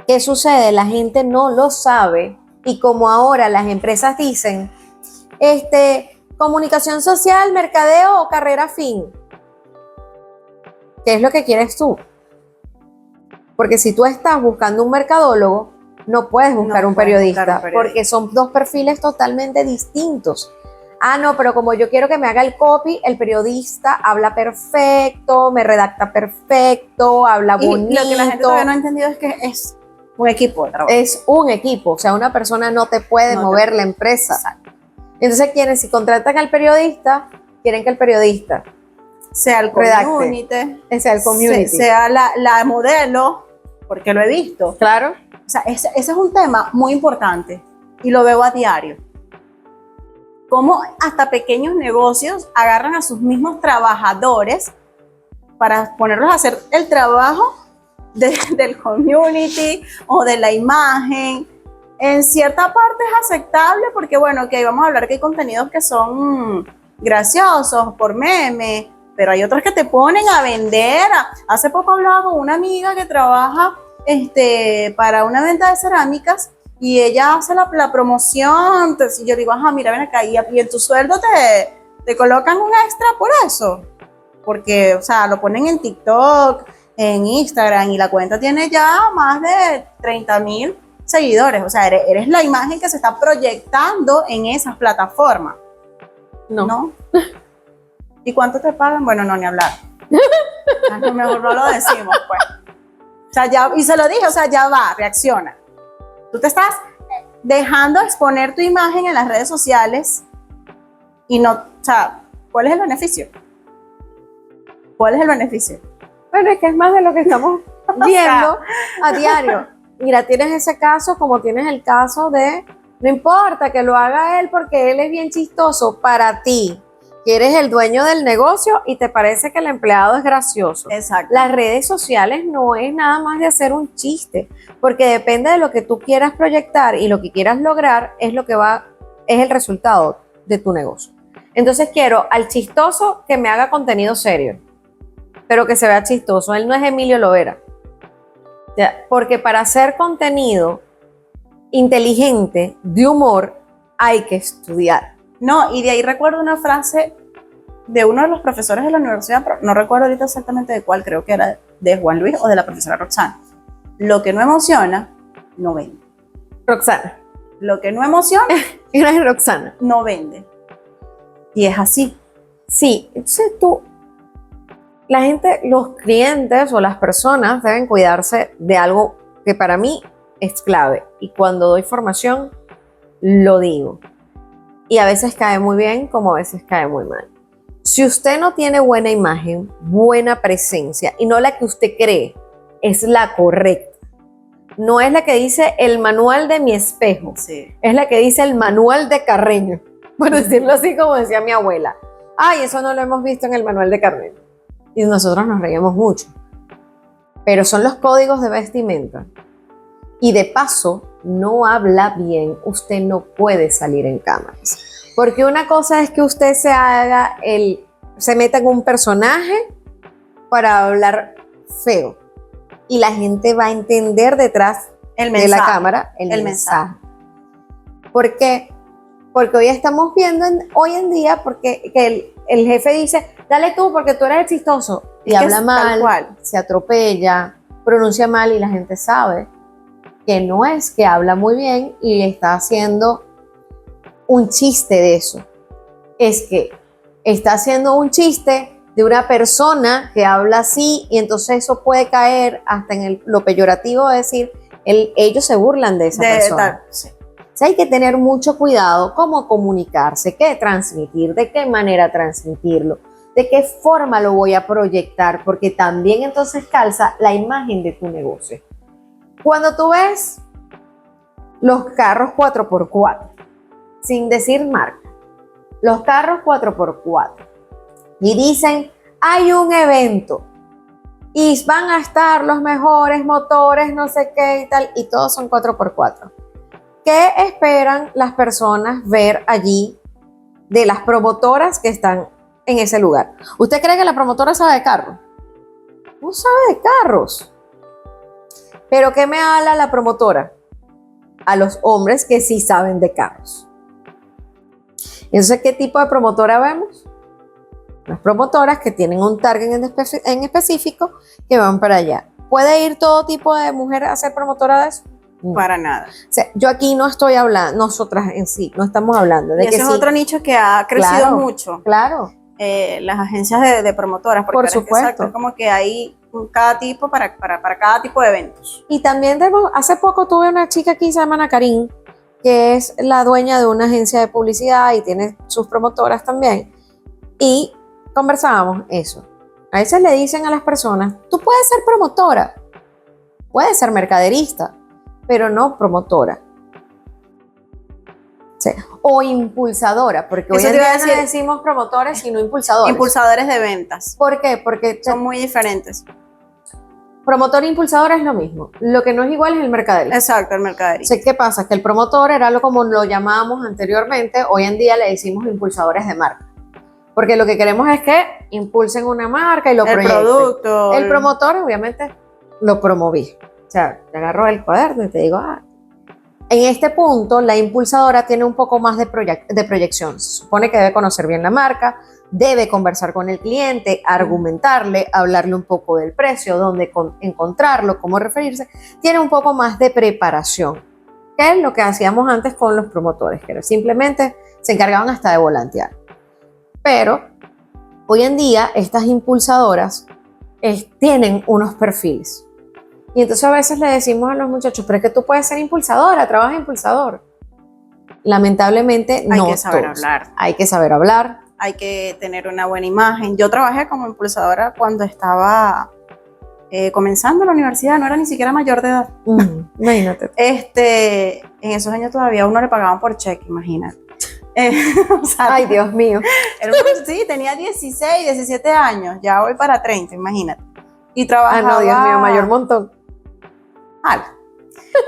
¿Qué sucede? La gente no lo sabe y como ahora las empresas dicen, comunicación social, mercadeo o carrera fin. ¿Qué es lo que quieres tú? Porque si tú estás buscando un mercadólogo, no puedes buscar un periodista, porque son dos perfiles totalmente distintos. Ah, no, pero como yo quiero que me haga el copy, el periodista habla perfecto, me redacta perfecto, habla bonito. Y lo que la gente todavía no ha entendido es que es un equipo de trabajo. Es un equipo, o sea, una persona no te puede mover la empresa. Exacto. Entonces quieren, si contratan al periodista, quieren que el periodista sea el community, sea el community, sea la modelo, porque lo he visto. Claro. O sea, ese es un tema muy importante y lo veo a diario. Cómo hasta pequeños negocios agarran a sus mismos trabajadores para ponerlos a hacer el trabajo del community o de la imagen. En cierta parte es aceptable porque, bueno, que vamos a hablar que hay contenidos que son graciosos por meme, pero hay otros que te ponen a vender. Hace poco hablaba con una amiga que trabaja para una venta de cerámicas y ella hace la promoción. Entonces yo digo, ajá, mira, ven acá, y en tu sueldo te colocan un extra por eso, porque, o sea, lo ponen en TikTok, en Instagram, y la cuenta tiene ya más de 30,000 seguidores. O sea, eres la imagen que se está proyectando en esas plataformas. ¿No? ¿Y cuánto te pagan? Bueno, no, ni hablar. A lo mejor no lo decimos, pues. O sea, ya, y se lo dije, o sea, ya va, reacciona. Tú te estás dejando exponer tu imagen en las redes sociales y no, o sea, ¿cuál es el beneficio? ¿Cuál es el beneficio? Bueno, es que es más de lo que estamos viendo a diario. Mira, tienes ese caso como tienes el caso de, no importa que lo haga él porque él es bien chistoso para ti, que eres el dueño del negocio y te parece que el empleado es gracioso. Exacto. Las redes sociales no es nada más de hacer un chiste, porque depende de lo que tú quieras proyectar y lo que quieras lograr es el resultado de tu negocio. Entonces quiero al chistoso que me haga contenido serio, pero que se vea chistoso. Él no es Emilio Lovera. Porque para hacer contenido inteligente, de humor, hay que estudiar. No, y de ahí recuerdo una frase de uno de los profesores de la universidad, pero no recuerdo ahorita exactamente de cuál, creo que era de Juan Luis o de la profesora Roxana. Lo que no emociona, no vende. Roxana. Lo que no emociona, Era Roxana. no vende. Y es así. Sí, entonces la gente, los clientes o las personas deben cuidarse de algo que para mí es clave. Y cuando doy formación, lo digo. Y a veces cae muy bien, como a veces cae muy mal. Si usted no tiene buena imagen, buena presencia, y no la que usted cree, es la correcta. No es la que dice el manual de mi espejo, Sí. es la que dice el manual de Carreño, por decirlo así como decía mi abuela. Ay, eso no lo hemos visto en el manual de Carreño. Y nosotros nos reíamos mucho. Pero son los códigos de vestimenta. Y de paso, no habla bien, usted no puede salir en cámaras. Porque una cosa es que usted se meta en un personaje para hablar feo. Y la gente va a entender detrás de la cámara el mensaje. ¿Por qué? Porque hoy estamos viendo, hoy en día, porque que el jefe dice, dale tú porque tú eres el chistoso. Y habla mal, se atropella, pronuncia mal y la gente sabe que no es que habla muy bien y está haciendo un chiste de eso. Es que está haciendo un chiste de una persona que habla así y entonces eso puede caer hasta en lo peyorativo de decir, ellos se burlan de esa persona. Sí. O sea, hay que tener mucho cuidado cómo comunicarse, qué transmitir, de qué manera transmitirlo, de qué forma lo voy a proyectar, porque también entonces calza la imagen de tu negocio. Cuando tú ves los carros 4x4, sin decir marca, los carros 4x4, y dicen, hay un evento, y van a estar los mejores motores, no sé qué y tal, y todos son 4x4. ¿Qué esperan las personas ver allí de las promotoras que están en ese lugar? ¿Usted cree que la promotora sabe de carros? No sabe de carros. ¿Pero qué me habla la promotora? A los hombres que sí saben de carros. Entonces, ¿qué tipo de promotora vemos? Las promotoras que tienen un target en específico que van para allá. ¿Puede ir todo tipo de mujer a ser promotora de eso? No. Para nada. O sea, yo aquí no estoy hablando, nosotras en sí, no estamos hablando de y que ese sí. es otro nicho que ha crecido mucho. Claro. Las agencias de promotoras. Porque por supuesto. Exacto, es como que hay cada tipo para cada tipo de eventos. Y también hace poco tuve una chica aquí, se llama Ana Karin, que es la dueña de una agencia de publicidad y tiene sus promotoras también. Y conversábamos eso. A veces le dicen a las personas, tú puedes ser promotora, puedes ser mercaderista, pero no promotora. Sí. O impulsadora, porque hoy en día no decimos promotores, sino impulsadores. Impulsadores de ventas. ¿Por qué? Porque son muy diferentes. Promotor e impulsador es lo mismo. Lo que no es igual es el mercaderista. Exacto, el mercaderista. ¿Qué pasa? Que el promotor era como lo llamábamos anteriormente, hoy en día le decimos impulsadores de marca. Porque lo que queremos es que impulsen una marca y lo proyecten. El producto. El promotor, obviamente, lo promoví. O sea, te agarro el cuaderno y te digo, en este punto, la impulsadora tiene un poco más de proyección. Se supone que debe conocer bien la marca, debe conversar con el cliente, argumentarle, hablarle un poco del precio, dónde encontrarlo, cómo referirse. Tiene un poco más de preparación, que es lo que hacíamos antes con los promotores, que simplemente se encargaban hasta de volantear. Pero hoy en día estas impulsadoras tienen unos perfiles. Y entonces a veces le decimos a los muchachos, pero es que tú puedes ser impulsadora, trabaja impulsador. Lamentablemente no. Hay que saber hablar. Hay que saber hablar. Hay que tener una buena imagen. Yo trabajé como impulsadora cuando estaba comenzando la universidad, no era ni siquiera mayor de edad. Imagínate. En esos años todavía a uno le pagaban por cheque, imagínate. O sea, ay, Dios mío. Sí, tenía 16, 17 años, ya voy para 30, imagínate. Y trabajaba... no, Dios mío, mayor montón.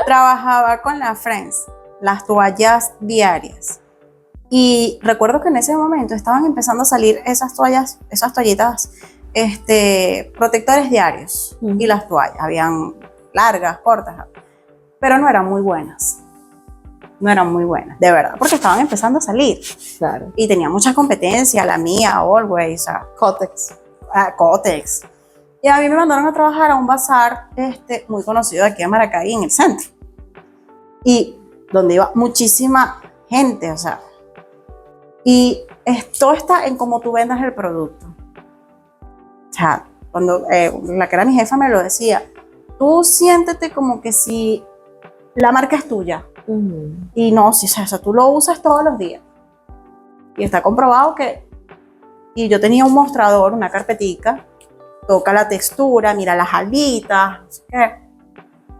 Trabajaba con la Friends, las toallas diarias. Y recuerdo que en ese momento estaban empezando a salir esas toallitas, protectores diarios. Y las toallas, habían largas, cortas, pero no eran muy buenas. No eran muy buenas, de verdad, porque estaban empezando a salir. Claro. Y tenía mucha competencia, la mía, Always, Kotex. Kotex. Y a mí me mandaron a trabajar a un bazar muy conocido aquí en Maracay, en el centro. Y donde iba muchísima gente, o sea. Y todo está en cómo tú vendas el producto. O sea, cuando la que era mi jefa me lo decía, tú siéntete como que si la marca es tuya. Y no, si, o sea, tú lo usas todos los días. Y está comprobado que... Y yo tenía un mostrador, una carpetica, toca la textura, mira las alitas, no sé qué.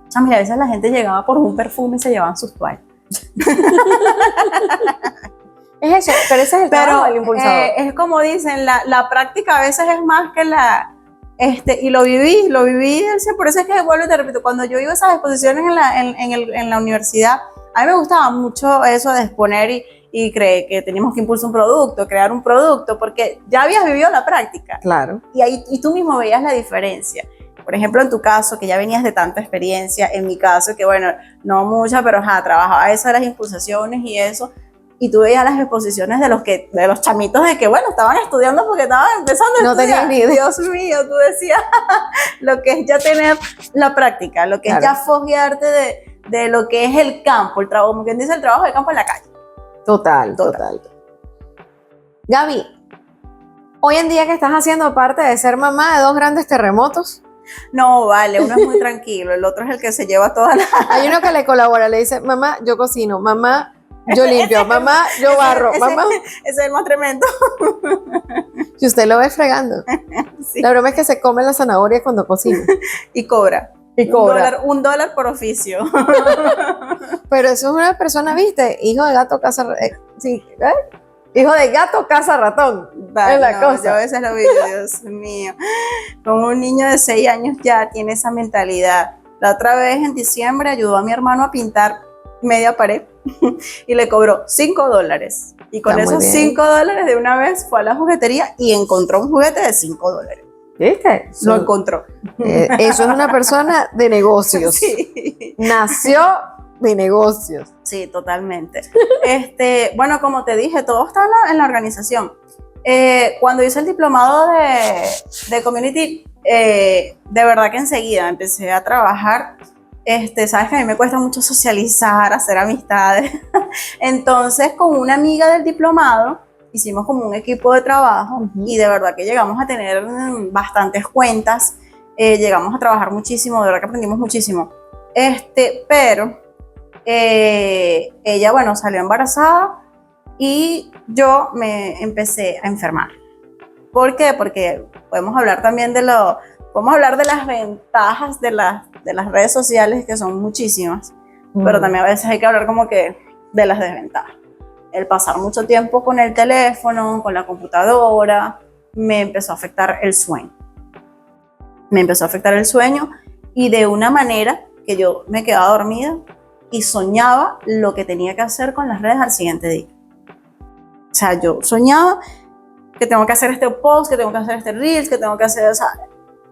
O sea, mira, a veces la gente llegaba por un perfume y se llevaban sus toallas. Es eso, pero ese es el trabajo del impulsador. Es como dicen, la práctica a veces es más que la... y lo viví, por eso es que vuelvo y te repito, cuando yo iba a esas exposiciones en la universidad, a mí me gustaba mucho eso de exponer y creer que teníamos que impulsar un producto, crear un producto, porque ya habías vivido la práctica. Claro. Y tú mismo veías la diferencia. Por ejemplo, en tu caso, que ya venías de tanta experiencia, en mi caso, que bueno, no mucha, pero trabajaba eso de las impulsaciones y eso, y tú veías las exposiciones de los chamitos de que, bueno, estaban estudiando porque estaban empezando a estudiar. Tenías ni idea. Dios mío, tú decías lo que es ya tener la práctica, lo que es ya foguearte de lo que es el campo, el trabajo, como quien dice, el trabajo de campo en la calle. Total. Gaby, hoy en día que estás haciendo parte de ser mamá de 2 grandes terremotos. No, vale, uno es muy tranquilo, el otro es el que se lleva todas las... Hay uno que le colabora, le dice, mamá, yo cocino, mamá, yo limpio, mamá, yo barro, mamá. Ese es el más tremendo. Si usted lo ve fregando. Sí. La broma es que se come la zanahoria cuando cocina. Y cobra. $1 por oficio. Pero eso es una persona, ¿viste? Hijo de gato, casa... Hijo de gato, casa ratón. Vale, es la cosa. Yo a veces lo veo, Dios mío. Como un niño de 6 años ya tiene esa mentalidad. La otra vez en diciembre ayudó a mi hermano a pintar media pared y le cobró $5. Y con esos $5 de una vez fue a la juguetería y encontró un juguete de $5. ¿Viste? Lo encontró. Eso es una persona de negocios. Sí. Nació de negocios. Sí, totalmente. Bueno, como te dije, todo está en la organización. Cuando hice el diplomado de Community, de verdad que enseguida empecé a trabajar. Sabes que a mí me cuesta mucho socializar, hacer amistades. Entonces, con una amiga del diplomado, hicimos como un equipo de trabajo y de verdad que llegamos a tener bastantes cuentas, llegamos a trabajar muchísimo, de verdad que aprendimos muchísimo. Pero ella, bueno, salió embarazada y yo me empecé a enfermar. ¿Por qué? Porque podemos hablar también de las ventajas de las redes sociales, que son muchísimas, pero también a veces hay que hablar como que de las desventajas. El pasar mucho tiempo con el teléfono, con la computadora, me empezó a afectar el sueño. Y de una manera que yo me quedaba dormida y soñaba lo que tenía que hacer con las redes al siguiente día. O sea, yo soñaba que tengo que hacer este post, que tengo que hacer este reels, que tengo que hacer... O sea,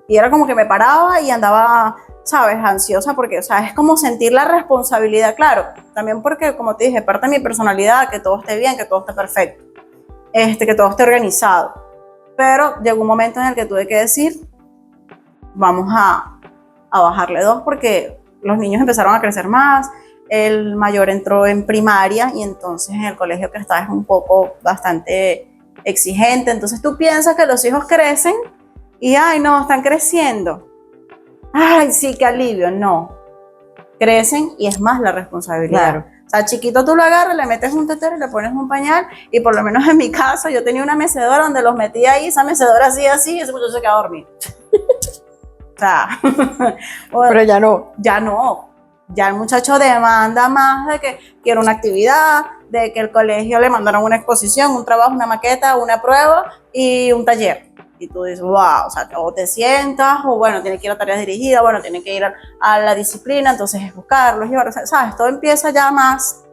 y era como que me paraba y andaba, ¿sabes? Ansiosa porque, o sea, es como sentir la responsabilidad, claro. También porque, como te dije, parte de mi personalidad, que todo esté bien, que todo esté perfecto, que todo esté organizado. Pero llegó un momento en el que tuve que decir, vamos a bajarle 2 porque los niños empezaron a crecer más, el mayor entró en primaria y entonces en el colegio que está es un poco bastante exigente. Entonces tú piensas que los hijos crecen y, ay, no, están creciendo. Ay, sí, qué alivio. No. Crecen y es más la responsabilidad. Claro. O sea, chiquito tú lo agarras, le metes un tetero y le pones un pañal. Y por lo menos en mi caso, yo tenía una mecedora donde los metía ahí, esa mecedora así, y ese muchacho se quedaba dormido. O sea, pero ya no. Ya no. Ya el muchacho demanda más de que quiere una actividad, de que el colegio le mandaron una exposición, un trabajo, una maqueta, una prueba y un taller. Y tú dices, wow, o sea, o te sientas, o bueno, tiene que ir a tareas dirigidas, bueno, tiene que ir a la disciplina, entonces es buscarlos, y, ¿sabes? Todo empieza ya más.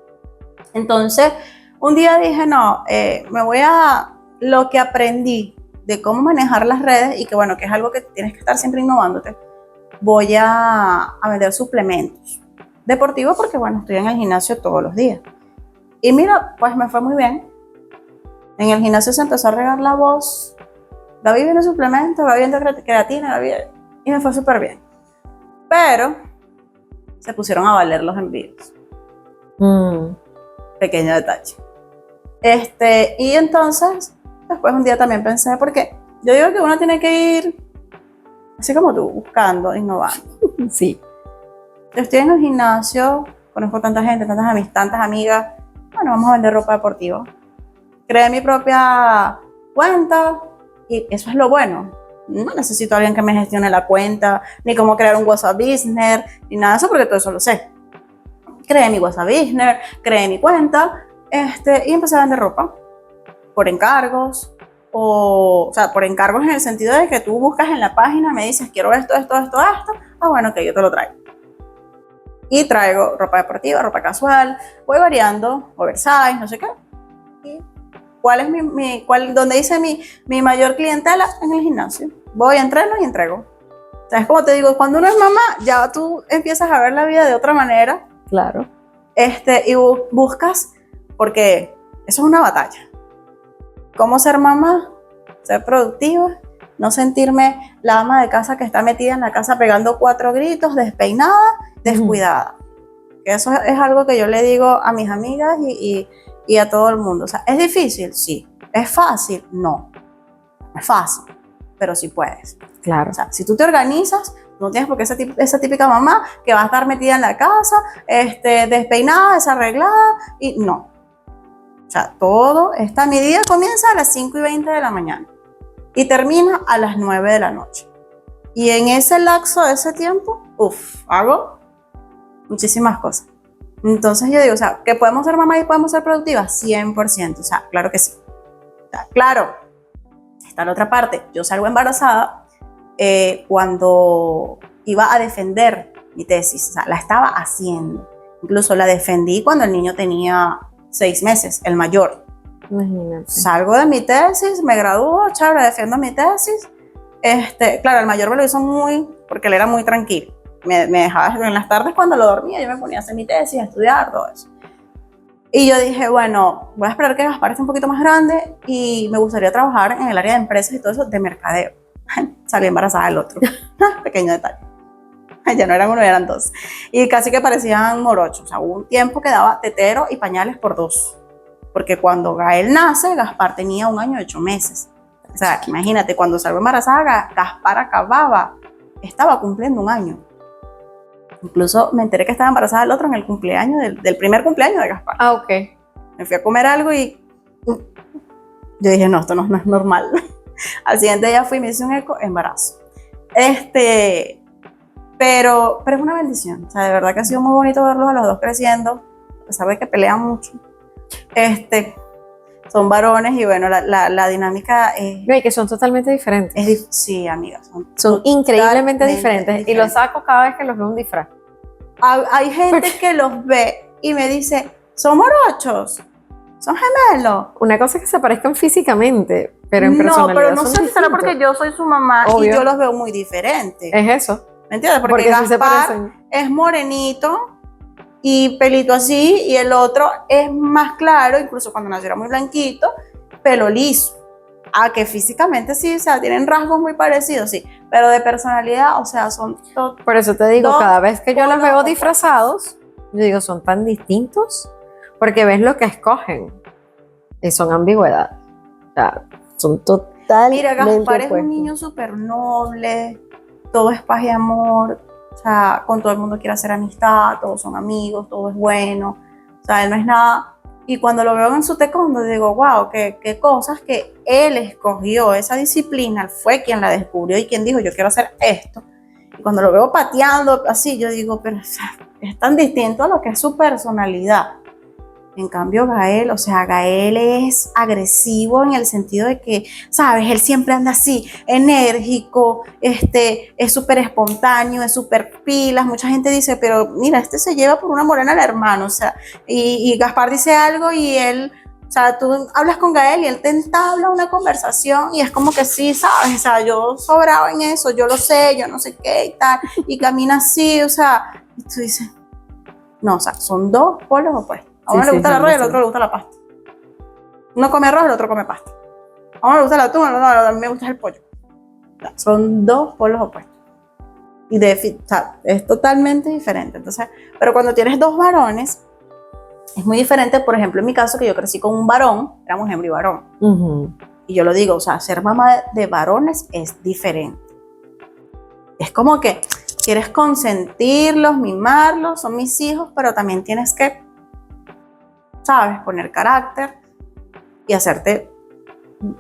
Entonces, un día dije, no, me voy a lo que aprendí de cómo manejar las redes y que bueno, que es algo que tienes que estar siempre innovándote. Voy a vender suplementos deportivos porque bueno, estoy en el gimnasio todos los días. Y mira, pues me fue muy bien. En el gimnasio se empezó a regar la voz Gaby viene suplemento, Gaby viene creatina, Gaby... Y me fue súper bien. Pero se pusieron a valer los envíos. Pequeño detalle. Y entonces, después un día también pensé, porque yo digo que uno tiene que ir, así como tú, buscando, innovando. Sí. Yo estoy en el gimnasio, conozco tanta gente, tantas amigas. Bueno, vamos a vender ropa deportiva. Creé mi propia cuenta y eso es lo bueno. No necesito a alguien que me gestione la cuenta, ni cómo crear un WhatsApp Business, ni nada de eso, porque todo eso lo sé. Creé mi WhatsApp Business, creé mi cuenta, y empecé a vender ropa por encargos, o sea, por encargos en el sentido de que tú buscas en la página, me dices, quiero esto, bueno, ok, yo te lo traigo. Y traigo ropa deportiva, ropa casual, voy variando, oversize, no sé qué. ¿Y cuál es donde dice mi mayor clientela? En el gimnasio. Voy, entreno y entrego. O sea, es como te digo, cuando uno es mamá, ya tú empiezas a ver la vida de otra manera. Claro. Y buscas, porque eso es una batalla. ¿Cómo ser mamá? Ser productiva, no sentirme la ama de casa que está metida en la casa pegando 4 gritos, despeinada, descuidada. Eso es algo que yo le digo a mis amigas y a todo el mundo. O sea, ¿es difícil? Sí. ¿Es fácil? No. No es fácil, pero sí puedes. Claro. O sea, si tú te organizas, no tienes por qué esa típica mamá que va a estar metida en la casa, despeinada, desarreglada, y no. O sea, mi día comienza a las 5:20 de la mañana y termina a las 9 de la noche. Y en ese lapso de ese tiempo, hago muchísimas cosas. Entonces yo digo, o sea, ¿que podemos ser mamá y podemos ser productivas? 100%, o sea, claro que sí. O sea, claro, está la otra parte. Yo salgo embarazada cuando iba a defender mi tesis, o sea, la estaba haciendo. Incluso la defendí cuando el niño tenía 6 meses, el mayor. Imagínate. Salgo de mi tesis, me gradúo, chévere, defiendo mi tesis. Claro, el mayor me lo hizo porque él era muy tranquilo. Me dejaba en las tardes cuando lo dormía, yo me ponía a hacer mi tesis, a estudiar, todo eso. Y yo dije, bueno, voy a esperar que Gaspar esté un poquito más grande y me gustaría trabajar en el área de empresas y todo eso de mercadeo. Salí embarazada del otro. Pequeño detalle. Ya no eran uno, eran 2. Y casi que parecían morochos. O sea, hubo un tiempo que daba tetero y pañales por 2. Porque cuando Gael nace, Gaspar tenía 1 año y 8 meses. O sea, imagínate, cuando salgo embarazada, Gaspar estaba cumpliendo 1 año. Incluso me enteré que estaba embarazada del otro en el cumpleaños, del primer cumpleaños de Gaspar. Ah, ok. Me fui a comer algo y yo dije, no, esto no es normal. Al siguiente día fui y me hice un eco, embarazo. Pero es una bendición. O sea, de verdad que ha sido muy bonito verlos a los 2 creciendo, a pesar de que pelean mucho. Son varones y bueno, la dinámica es... No, y que son totalmente diferentes. Sí, amigas. Son increíblemente diferentes. Y los saco cada vez que los veo un disfraz. Hay gente que los ve y me dice, son morochos, son gemelos. Una cosa es que se parezcan físicamente, pero en personalidad pero no son sé si será porque yo soy su mamá. Obvio. Y yo los veo muy diferentes. Es eso. ¿Me entiendes? Porque Gaspar es morenito y pelito así, y el otro es más claro, incluso cuando nació era muy blanquito, pelo liso. Que físicamente sí, o sea, tienen rasgos muy parecidos, sí, pero de personalidad, o sea, son... Por eso te digo, cada vez que yo los veo disfrazados, yo digo, son tan distintos, porque ves lo que escogen, y son ambigüedad. O sea, son totalmente... Mira, Gaspar es un niño súper noble, todo es paz y amor, o sea, con todo el mundo quiere hacer amistad, todos son amigos, todo es bueno, o sea, él no es nada. Y cuando lo veo en su taekwondo digo, wow, qué cosas que él escogió, esa disciplina, él fue quien la descubrió y quien dijo, yo quiero hacer esto. Y cuando lo veo pateando así, yo digo, pero es tan distinto a lo que es su personalidad. En cambio, Gael, o sea, Gael es agresivo en el sentido de que, ¿sabes? Él siempre anda así, enérgico, es súper espontáneo, es súper pilas. Mucha gente dice, pero mira, se lleva por una morena al hermano, o sea, y Gaspar dice algo y él, o sea, tú hablas con Gael y él te entabla una conversación y es como que sí, ¿sabes? O sea, yo sobraba en eso, yo lo sé, yo no sé qué y tal, y camina así, o sea, y tú dices, no, o sea, son 2 polos opuestos. A uno le gusta el arroz y al otro le gusta la pasta. Uno come arroz, el otro come pasta. A uno le gusta el atún, a mí me gusta el pollo. Son dos polos opuestos. Y o sea, es totalmente diferente. Entonces, pero cuando tienes dos varones, es muy diferente. Por ejemplo, en mi caso, que yo crecí con un varón, éramos hembra y varón. Y yo lo digo, o sea, ser mamá de varones es diferente. Es como que quieres consentirlos, mimarlos, son mis hijos, pero también tienes que, ¿sabes?, poner carácter y hacerte,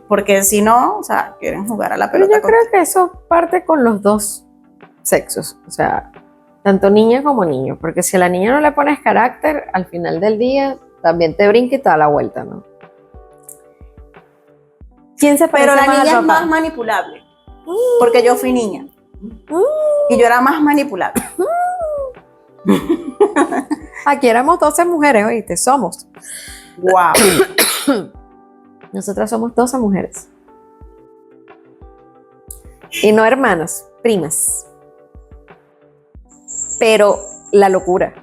porque si no, o sea, quieren jugar a la pelota. Pero yo creo que eso parte con los dos sexos, o sea, tanto niña como niño, porque si a la niña no le pones carácter, al final del día también te brinca y te da la vuelta, ¿no? ¿Quién se parece Pero la más al niña es papá? más manipulable, porque yo fui niña y yo era más manipulable. Aquí éramos 12 mujeres, oíste, somos. Wow. Nosotras somos 12 mujeres. Y no hermanas, primas. Pero la locura.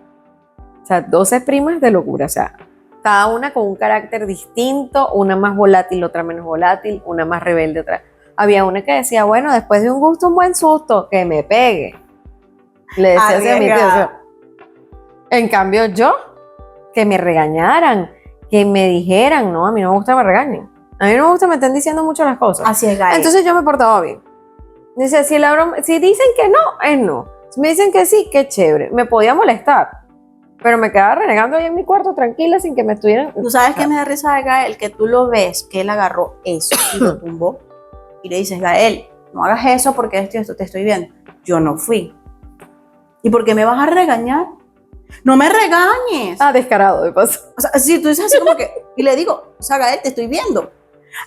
O sea, 12 primas de locura. O sea, cada una con un carácter distinto, una más volátil, otra menos volátil, una más rebelde, otra. Había una que decía, bueno, después de un gusto, un buen susto, que me pegue. Le decía así a mi tío. O sea, en cambio yo, que me regañaran, que me dijeran, no, a mí no me gusta que me regañen. A mí no me gusta que me estén diciendo mucho las cosas. Así es, Gael. Entonces yo me portaba bien. Dice, si dicen que no, es no. Si me dicen que sí, qué chévere. Me podía molestar, pero me quedaba renegando ahí en mi cuarto tranquila sin que me estuvieran... ¿Tú sabes qué me da risa de Gael? Que tú lo ves, que él agarró eso y lo tumbó. Y le dices, Gael, no hagas eso porque esto te estoy viendo. Yo no fui. ¿Y por qué me vas a regañar? No me regañes. Ah, descarado, de paso. O sea, si tú dices así como que... Y le digo, o sea, Gael, te estoy viendo.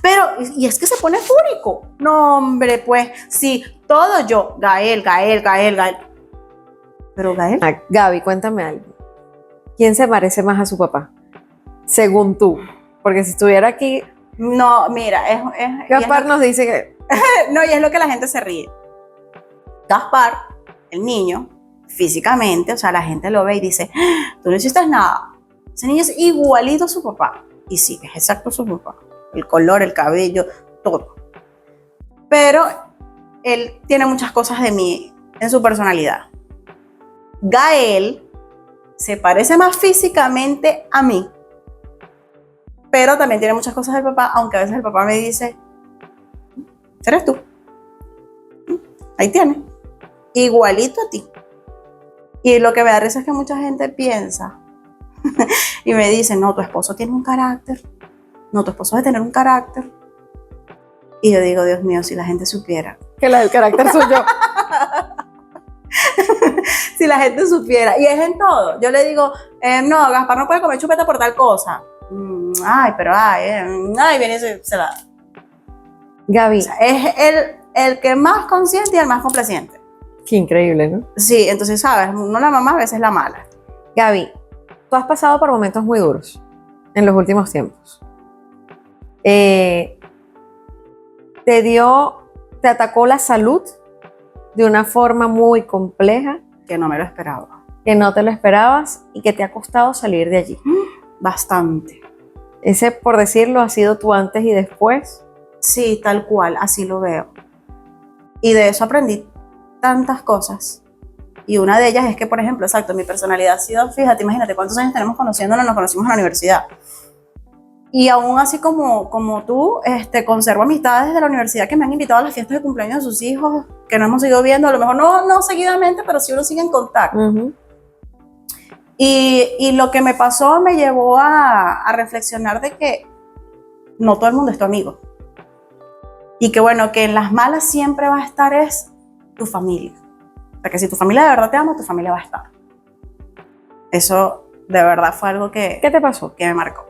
Pero, y es que se pone fúrico. No, hombre, pues, sí, todo yo, Gael. Pero Gael... Ah, Gaby, cuéntame algo. ¿Quién se parece más a su papá? Según tú. Porque si estuviera aquí, No, mira, Gaspar nos dice que... no, y es lo que la gente se ríe. Gaspar, el niño, físicamente, o sea, la gente lo ve y dice, tú no hiciste nada. Ese niño es igualito a su papá. Y sí, es exacto a su papá. El color, el cabello, todo. Pero él tiene muchas cosas de mí en su personalidad. Gael se parece más físicamente a mí, pero también tiene muchas cosas del papá, aunque a veces el papá me dice, eres tú. Ahí tienes. Igualito a ti. Y lo que me da risa es que mucha gente piensa y me dice, no, tu esposo tiene un carácter. No, tu esposo debe tener un carácter. Y yo digo, Dios mío, si la gente supiera. Que la del carácter soy yo. Si la gente supiera. Y es en todo. Yo le digo, no, Gaspar no puede comer chupeta por tal cosa. Ay, pero viene y se la da. Gaby, O sea, es el que más consciente y el más complaciente. qué increíble, ¿no? Sí, entonces, ¿sabes? No la mamá, a veces la mala. Gaby, tú has pasado por momentos muy duros en los últimos tiempos. Te atacó la salud de una forma muy compleja, Que no me lo esperaba. que no te lo esperabas y que te ha costado salir de allí. Bastante. Ese, por decirlo, ha sido tu antes y después. Sí, tal cual, así lo veo. Y de eso aprendí tantas cosas. Y una de ellas es que, por ejemplo, exacto, mi personalidad ha sido, fíjate, imagínate cuántos años tenemos conociéndonos, nos conocimos en la universidad. Y aún así como tú, conservo amistades de la universidad que me han invitado a las fiestas de cumpleaños de sus hijos, que no hemos seguido viendo, a lo mejor no seguidamente, pero sí uno sigue en contacto. Uh-huh. Y lo que me pasó me llevó a reflexionar de que no todo el mundo es tu amigo. Y que bueno, que en las malas siempre va a estar es tu familia. O sea, que si tu familia de verdad te ama, tu familia va a estar. Eso de verdad fue algo ¿Qué te pasó? que me marcó.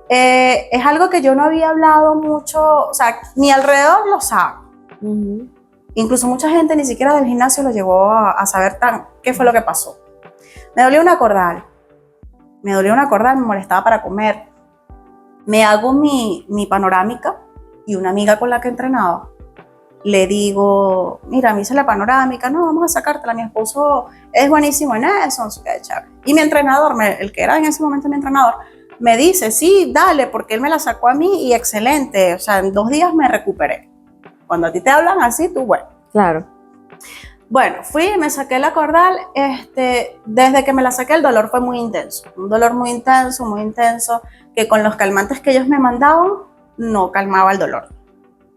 Es algo que yo no había hablado mucho, o sea, mi alrededor lo sabe. Uh-huh. Incluso mucha gente ni siquiera del gimnasio lo llegó a saber qué fue lo que pasó. Me dolía una cordal, me molestaba para comer. Me hago mi panorámica y una amiga con la que entrenaba, le digo, mira, me hice la panorámica, no, vamos a sacártela, mi esposo es buenísimo en eso, no sé qué, chévere. Y mi entrenador, el que era en ese momento mi entrenador, me dice, sí, dale, porque él me la sacó a mí y excelente, o sea, en 2 días me recuperé. Cuando a ti te hablan así, tú, bueno. Claro. Bueno, fui y me saqué la cordal, desde que me la saqué el dolor fue muy intenso, un dolor muy intenso, que con los calmantes que ellos me mandaban no calmaba el dolor.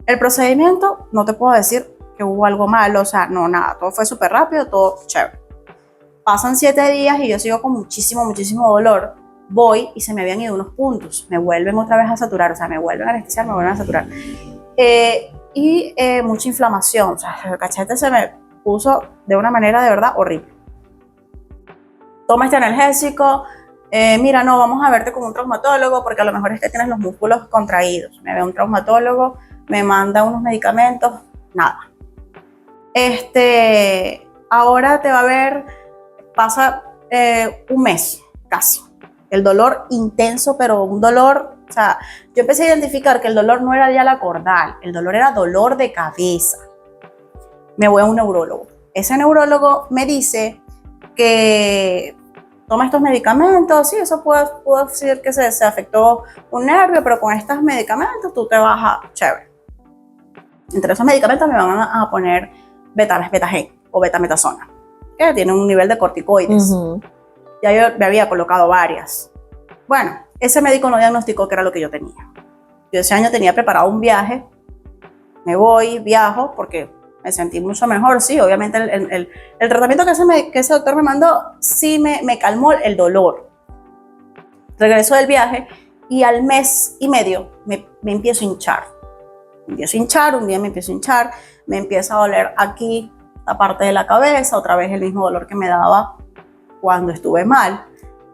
El procedimiento, no te puedo decir que hubo algo malo, o sea, no, nada, todo fue súper rápido, todo chévere. Pasan 7 días y yo sigo con muchísimo dolor. Voy y se me habían ido unos puntos, me vuelven otra vez a saturar, o sea, me vuelven a anestesiar, me vuelven a saturar. Mucha inflamación, o sea, el cachete se me puso de una manera de verdad horrible. Toma este analgésico, mira, no, vamos a verte con un traumatólogo porque a lo mejor es que tienes los músculos contraídos. Me ve un traumatólogo, me manda unos medicamentos, nada. Ahora te va a ver, pasa un mes casi. El dolor intenso, pero un dolor, o sea, yo empecé a identificar que el dolor no era ya la cordal, el dolor era dolor de cabeza. Me voy a un neurólogo. Ese neurólogo me dice que toma estos medicamentos, sí, eso puedo decir que se afectó un nervio, pero con estos medicamentos tú te vas a chévere. Entre esos medicamentos me van a poner betagen o betametasona, que tiene un nivel de corticoides. Ya yo me había colocado varias. Bueno, ese médico no diagnosticó que era lo que yo tenía. Yo ese año tenía preparado un viaje, me voy, viajo, porque me sentí mucho mejor, sí, obviamente el tratamiento que ese doctor me mandó, sí me calmó el dolor. Regreso del viaje y al mes y medio me empiezo a hinchar. Un día me empiezo a hinchar, me empieza a doler aquí, la parte de la cabeza, otra vez el mismo dolor que me daba cuando estuve mal.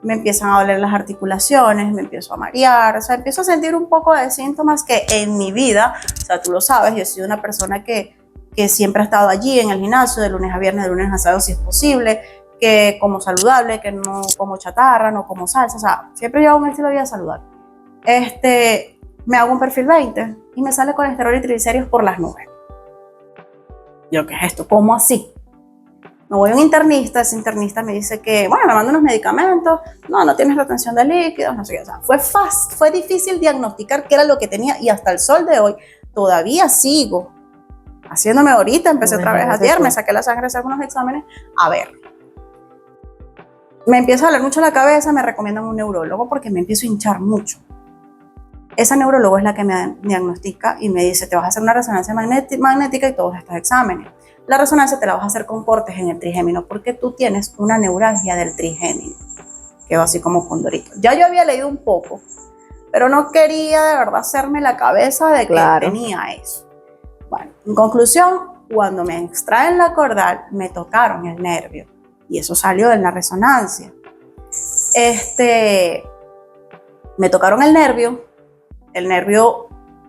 Me empiezan a doler las articulaciones, me empiezo a marear, o sea, empiezo a sentir un poco de síntomas que en mi vida, o sea, tú lo sabes, yo he sido una persona que siempre ha estado allí en el gimnasio, de lunes a viernes, de lunes a sábado si es posible, que como saludable, que no como chatarra, no como salsa, o sea, siempre llevo un estilo de vida saludable. Me hago un perfil 20 y me sale colesterol y triglicéridos por las nubes. Yo, ¿qué es esto? ¿Cómo así? Me voy a un internista, ese internista me dice que, bueno, me manda unos medicamentos, no tienes retención de líquidos, no sé qué, o sea, fue difícil diagnosticar qué era lo que tenía y hasta el sol de hoy todavía sigo haciéndome ahorita, empecé otra vez ayer, me saqué la sangre, hacer algunos exámenes, a ver. Me empieza a doler mucho la cabeza, me recomiendan un neurólogo porque me empiezo a hinchar mucho. Esa neurólogo es la que me diagnostica y me dice, te vas a hacer una resonancia magnética y todos estos exámenes. La resonancia te la vas a hacer con cortes en el trigémino porque tú tienes una neuralgia del trigémino. Quedó así como condorito. Ya yo había leído un poco, pero no quería de verdad hacerme la cabeza de que tenía eso. Bueno, en conclusión, cuando me extraen la cordal, me tocaron el nervio y eso salió en la resonancia. Me tocaron el nervio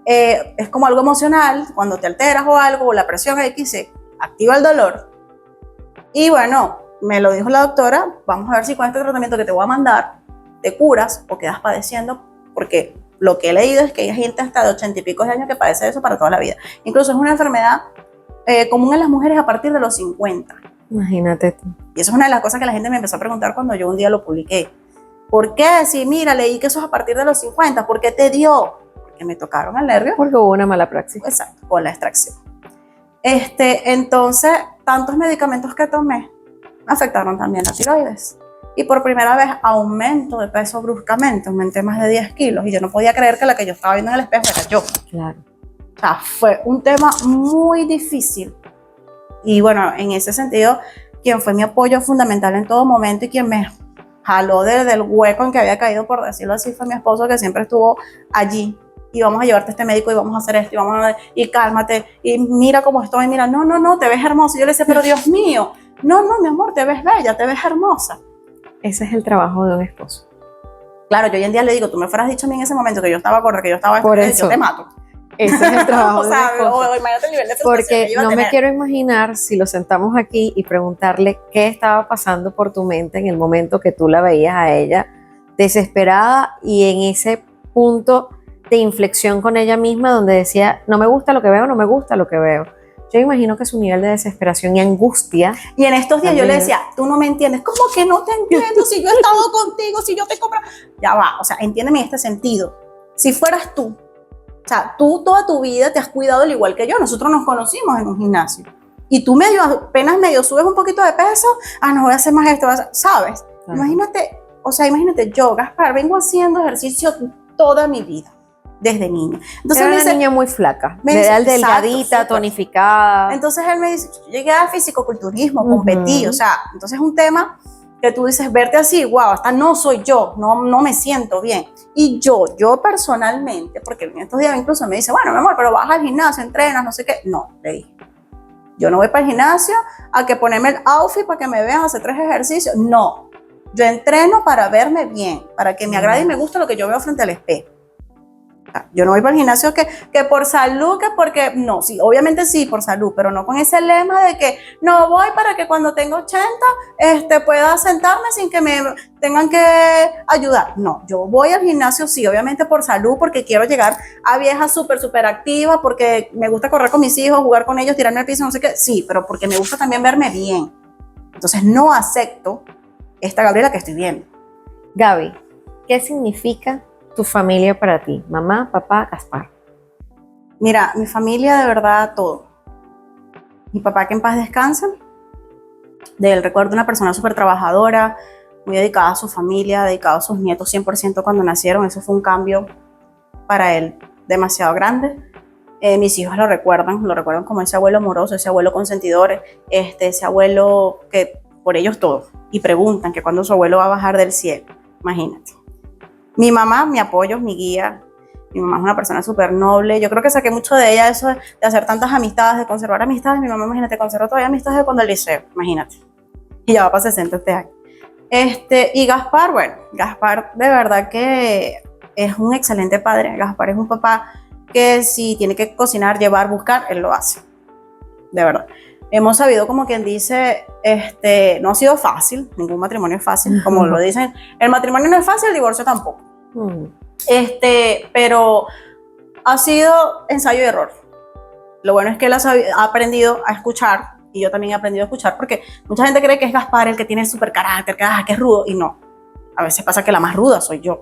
es como algo emocional, cuando te alteras o algo, o la presión X se activa el dolor. Y bueno, me lo dijo la doctora, vamos a ver si con este tratamiento que te voy a mandar, te curas o quedas padeciendo, porque lo que he leído es que hay gente hasta de 80 y pico de años que padece eso para toda la vida. Incluso es una enfermedad común en las mujeres a partir de los 50. Imagínate tú. Y eso es una de las cosas que la gente me empezó a preguntar cuando yo un día lo publiqué. ¿Por qué? Si mira, leí que eso es a partir de los 50. ¿Por qué te dio? Porque me tocaron el nervio. Porque hubo una mala praxis. Exacto, con la extracción. Entonces, tantos medicamentos que tomé afectaron también la tiroides. Y por primera vez aumento de peso bruscamente, aumenté más de 10 kilos y yo no podía creer que la que yo estaba viendo en el espejo era yo. Claro. O sea, fue un tema muy difícil. Y bueno, en ese sentido, quien fue mi apoyo fundamental en todo momento y quien me jaló del hueco en que había caído, por decirlo así, fue mi esposo, que siempre estuvo allí. Y vamos a llevarte a este médico y vamos a hacer esto y cálmate y mira cómo estoy, mira, no, te ves hermosa. Y yo le decía, pero Dios mío, no, mi amor, te ves bella, te ves hermosa. Ese es el trabajo de un esposo. Claro, yo hoy en día le digo, tú me fueras dicho a mí en ese momento que yo estaba gorda, que yo estaba por eso, yo te mato. Ese es el trabajo o de sea, un esposo. Imagínate el nivel de frustración Porque que iba a no tener. me quiero imaginar si lo sentamos aquí y preguntarle qué estaba pasando por tu mente en el momento que tú la veías a ella desesperada y en ese punto de inflexión con ella misma donde decía, no me gusta lo que veo, no me gusta lo que veo. yo imagino que su nivel de desesperación y angustia. Y en estos días yo le también. decía, tú no me entiendes. ¿Cómo que no te entiendo? Si yo he estado contigo, si yo te compro. Ya va, o sea, entiéndeme en este sentido. Si fueras tú, o sea, tú toda tu vida te has cuidado al igual que yo. Nosotros nos conocimos en un gimnasio. Y tú apenas medio subes un poquito de peso, no voy a hacer más esto, ¿sabes? Claro. Imagínate yo, Gaspar, vengo haciendo ejercicio toda mi vida, desde niña. Entonces Era me una dice, niña muy flaca, me de dice, edad exacto, delgadita, súper. tonificada. Entonces él me dice, yo llegué a fisicoculturismo, Ujú. competí, o sea, entonces es un tema que tú dices, verte así, wow, hasta no soy yo, no me siento bien. Y yo personalmente, porque en estos días incluso me dice, bueno, mi amor, pero vas al gimnasio, entrenas, no sé qué. No, le dije, yo no voy para el gimnasio a que ponerme el outfit para que me vean hacer 3 ejercicios. No, yo entreno para verme bien, para que me agrade y me guste lo que yo veo frente al espejo. Yo no voy para el gimnasio que por salud, que porque, no, sí, obviamente sí, por salud, pero no con ese lema de que no voy para que cuando tenga 80 pueda sentarme sin que me tengan que ayudar. No, yo voy al gimnasio sí, obviamente por salud, porque quiero llegar a vieja súper activa, porque me gusta correr con mis hijos, jugar con ellos, tirarme al piso, no sé qué, sí, pero porque me gusta también verme bien. Entonces no acepto esta Gabriela que estoy viendo. Gaby, ¿qué significa tu familia para ti? Mamá, papá, Gaspar. Mira, mi familia de verdad, todo. Mi papá, que en paz descansa, de él recuerdo una persona súper trabajadora, muy dedicada a su familia, dedicada a sus nietos 100% cuando nacieron. Eso fue un cambio para él demasiado grande. Mis hijos lo recuerdan como ese abuelo amoroso, ese abuelo consentidor, ese abuelo que por ellos todo. Y preguntan que cuándo su abuelo va a bajar del cielo. Imagínate. Mi mamá, mi apoyo, mi guía. Mi mamá es una persona súper noble. Yo creo que saqué mucho de ella eso de hacer tantas amistades, de conservar amistades. Mi mamá, imagínate, conserva todavía amistades de cuando el liceo, imagínate. Y ya va para 60 este año. Y Gaspar, bueno, Gaspar de verdad que es un excelente padre. Gaspar es un papá que si tiene que cocinar, llevar, buscar, él lo hace. De verdad. Hemos sabido, como quien dice, no ha sido fácil, ningún matrimonio es fácil, como lo dicen. El matrimonio no es fácil, el divorcio tampoco. Pero ha sido ensayo y error. Lo bueno es que él ha aprendido a escuchar, y yo también he aprendido a escuchar, porque mucha gente cree que es Gaspar el que tiene súper carácter, que es rudo, y no. A veces pasa que la más ruda soy yo.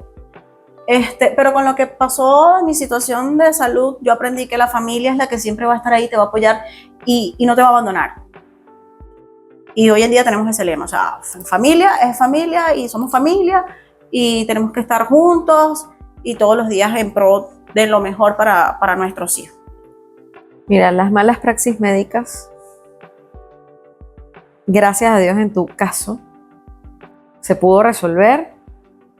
Pero con lo que pasó en mi situación de salud, yo aprendí que la familia es la que siempre va a estar ahí, te va a apoyar y no te va a abandonar. Y hoy en día tenemos ese lema, o sea, familia es familia y somos familia y tenemos que estar juntos y todos los días en pro de lo mejor para nuestros hijos. Mira, las malas praxis médicas, gracias a Dios en tu caso, se pudo resolver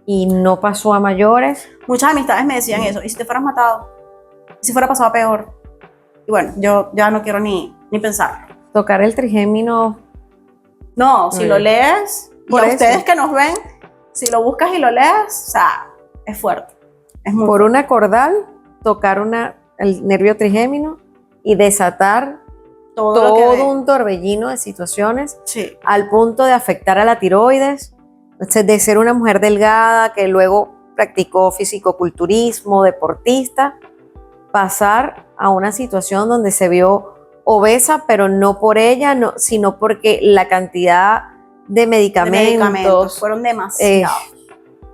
y no pasó a mayores. Muchas amistades me decían eso, ¿y si te fueras matado? ¿Y si fuera pasado peor? Y bueno, yo ya no quiero ni pensar. Tocar el trigémino. No, si lo lees, y a ustedes que nos ven, si lo buscas y lo lees, o sea, es fuerte. Es muy por fuerte. una cordal, tocar el nervio trigémino y desatar todo un torbellino de situaciones, sí, al punto de afectar a la tiroides, de ser una mujer delgada que luego practicó fisicoculturismo, deportista, pasar a una situación donde se vio obesa, pero no por ella, no, sino porque la cantidad de medicamentos fueron demasiados.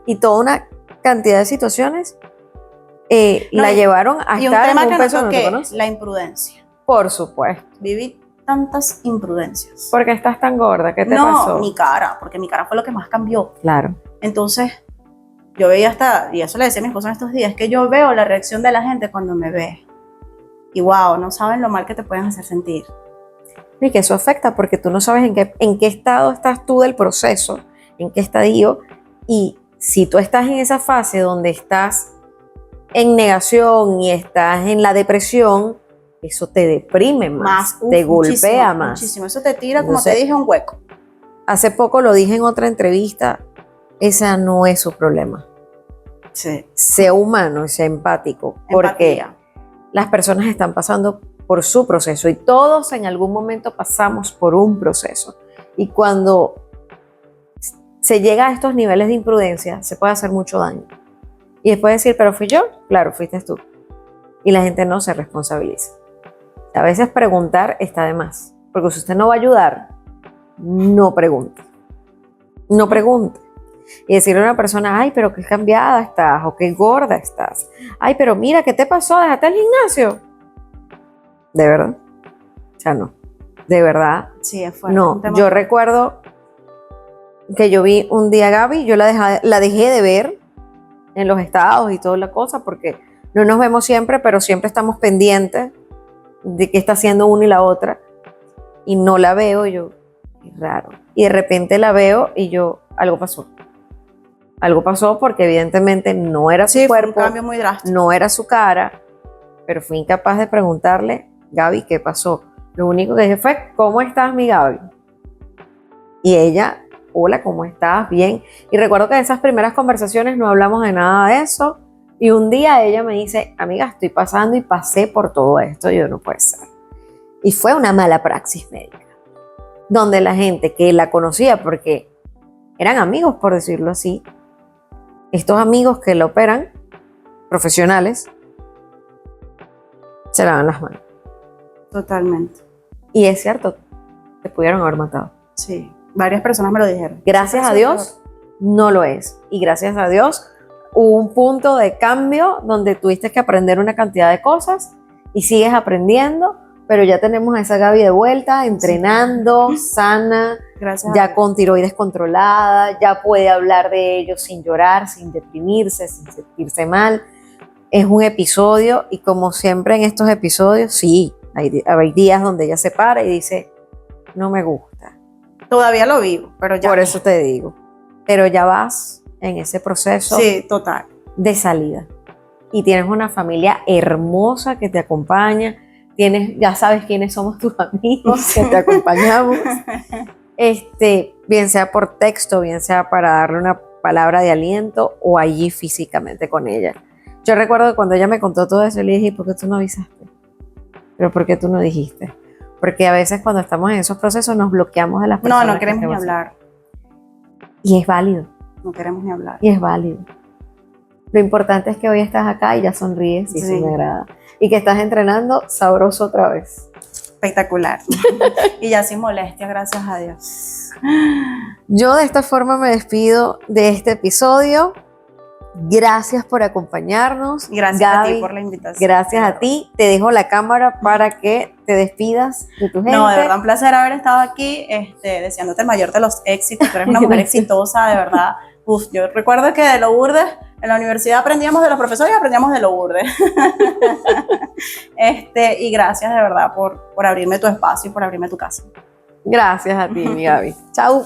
Y toda una cantidad de situaciones la llevaron a y estar un tema en un que peso no que toqué, no conoces. la imprudencia. Por supuesto. Viví tantas imprudencias. ¿Por qué estás tan gorda? ¿Qué te No, pasó? mi cara, porque mi cara fue lo que más cambió. Claro. Entonces, yo veía y eso le decía a mi esposo en estos días, que yo veo la reacción de la gente cuando me ve. Y wow, no saben lo mal que te pueden hacer sentir. Y que eso afecta porque tú no sabes en qué estado estás tú del proceso, en qué estadio. Y si tú estás en esa fase donde estás en negación y estás en la depresión, eso te deprime más, te golpea más. Muchísimo, eso te tira, Entonces, como te dije, un hueco. Hace poco lo dije en otra entrevista, esa no es su problema. Sí. Sea humano y sea empático, porque Empatía. Las personas están pasando por su proceso y todos en algún momento pasamos por un proceso. Y cuando se llega a estos niveles de imprudencia, se puede hacer mucho daño. Y después decir, pero fui yo, claro, fuiste tú. Y la gente no se responsabiliza. A veces preguntar está de más, porque si usted no va a ayudar, no pregunte. No pregunte. Y decirle a una persona, ay, pero qué cambiada estás, o qué gorda estás. Ay, pero mira, ¿qué te pasó? Déjate el gimnasio. ¿De verdad? O sea, no. De verdad. Sí, es fuerte. No, yo recuerdo que yo vi un día a Gaby, yo la dejé de ver en los estados y toda la cosa, porque no nos vemos siempre, pero siempre estamos pendientes de qué está haciendo una y la otra. Y no la veo, yo, qué raro. Y de repente la veo y yo, algo pasó. Algo pasó porque evidentemente no era su cuerpo, fue un cambio muy drástico. No era su cara, pero fui incapaz de preguntarle, Gaby, ¿qué pasó? Lo único que dije fue, ¿cómo estás, mi Gaby? Y ella, hola, ¿cómo estás? Bien. Y recuerdo que en esas primeras conversaciones no hablamos de nada de eso. Y un día ella me dice, amiga, estoy pasando y pasé por todo esto. Y yo, no puede ser. Y fue una mala praxis médica, donde la gente que la conocía, porque eran amigos, por decirlo así, estos amigos que la operan, profesionales, se lavan las manos. Totalmente. Y es cierto, te pudieron haber matado. Sí, varias personas me lo dijeron. Gracias a Dios, no lo es. Y gracias a Dios, hubo un punto de cambio donde tuviste que aprender una cantidad de cosas y sigues aprendiendo, pero ya tenemos a esa Gaby de vuelta, entrenando, sana, Gracias ya con tiroides controlada, ya puede hablar de ello sin llorar, sin deprimirse, sin sentirse mal. Es un episodio y como siempre en estos episodios, sí, hay días donde ella se para y dice, no me gusta. Todavía lo vivo, pero ya. Por eso te digo, pero ya vas en ese proceso, sí, total, de salida. Y tienes una familia hermosa que te acompaña, ya sabes quiénes somos tus amigos que te acompañamos. Bien sea por texto, bien sea para darle una palabra de aliento o allí físicamente con ella. Yo recuerdo que cuando ella me contó todo eso, le dije, ¿por qué tú no avisaste? ¿Pero por qué tú no dijiste? Porque a veces cuando estamos en esos procesos nos bloqueamos de las personas. No queremos ni hablar. Y es válido. No queremos ni hablar. Y es válido. Lo importante es que hoy estás acá y ya sonríes y sí. Eso me agrada. Y que estás entrenando sabroso otra vez. Espectacular. Y ya sin molestia, gracias a Dios. Yo de esta forma me despido de este episodio. Gracias por acompañarnos. Gracias Gaby, a ti por la invitación. Gracias a ti. Te dejo la cámara para que te despidas de tu gente. No, de verdad, un placer haber estado aquí, deseándote el mayor de los éxitos. Tú eres una mujer exitosa, de verdad. Uf, yo recuerdo que de Lourdes, en la universidad aprendíamos de los profesores y aprendíamos de Lourdes. Y gracias de verdad por abrirme tu espacio y por abrirme tu casa. Gracias a ti, mi Gaby. Chau.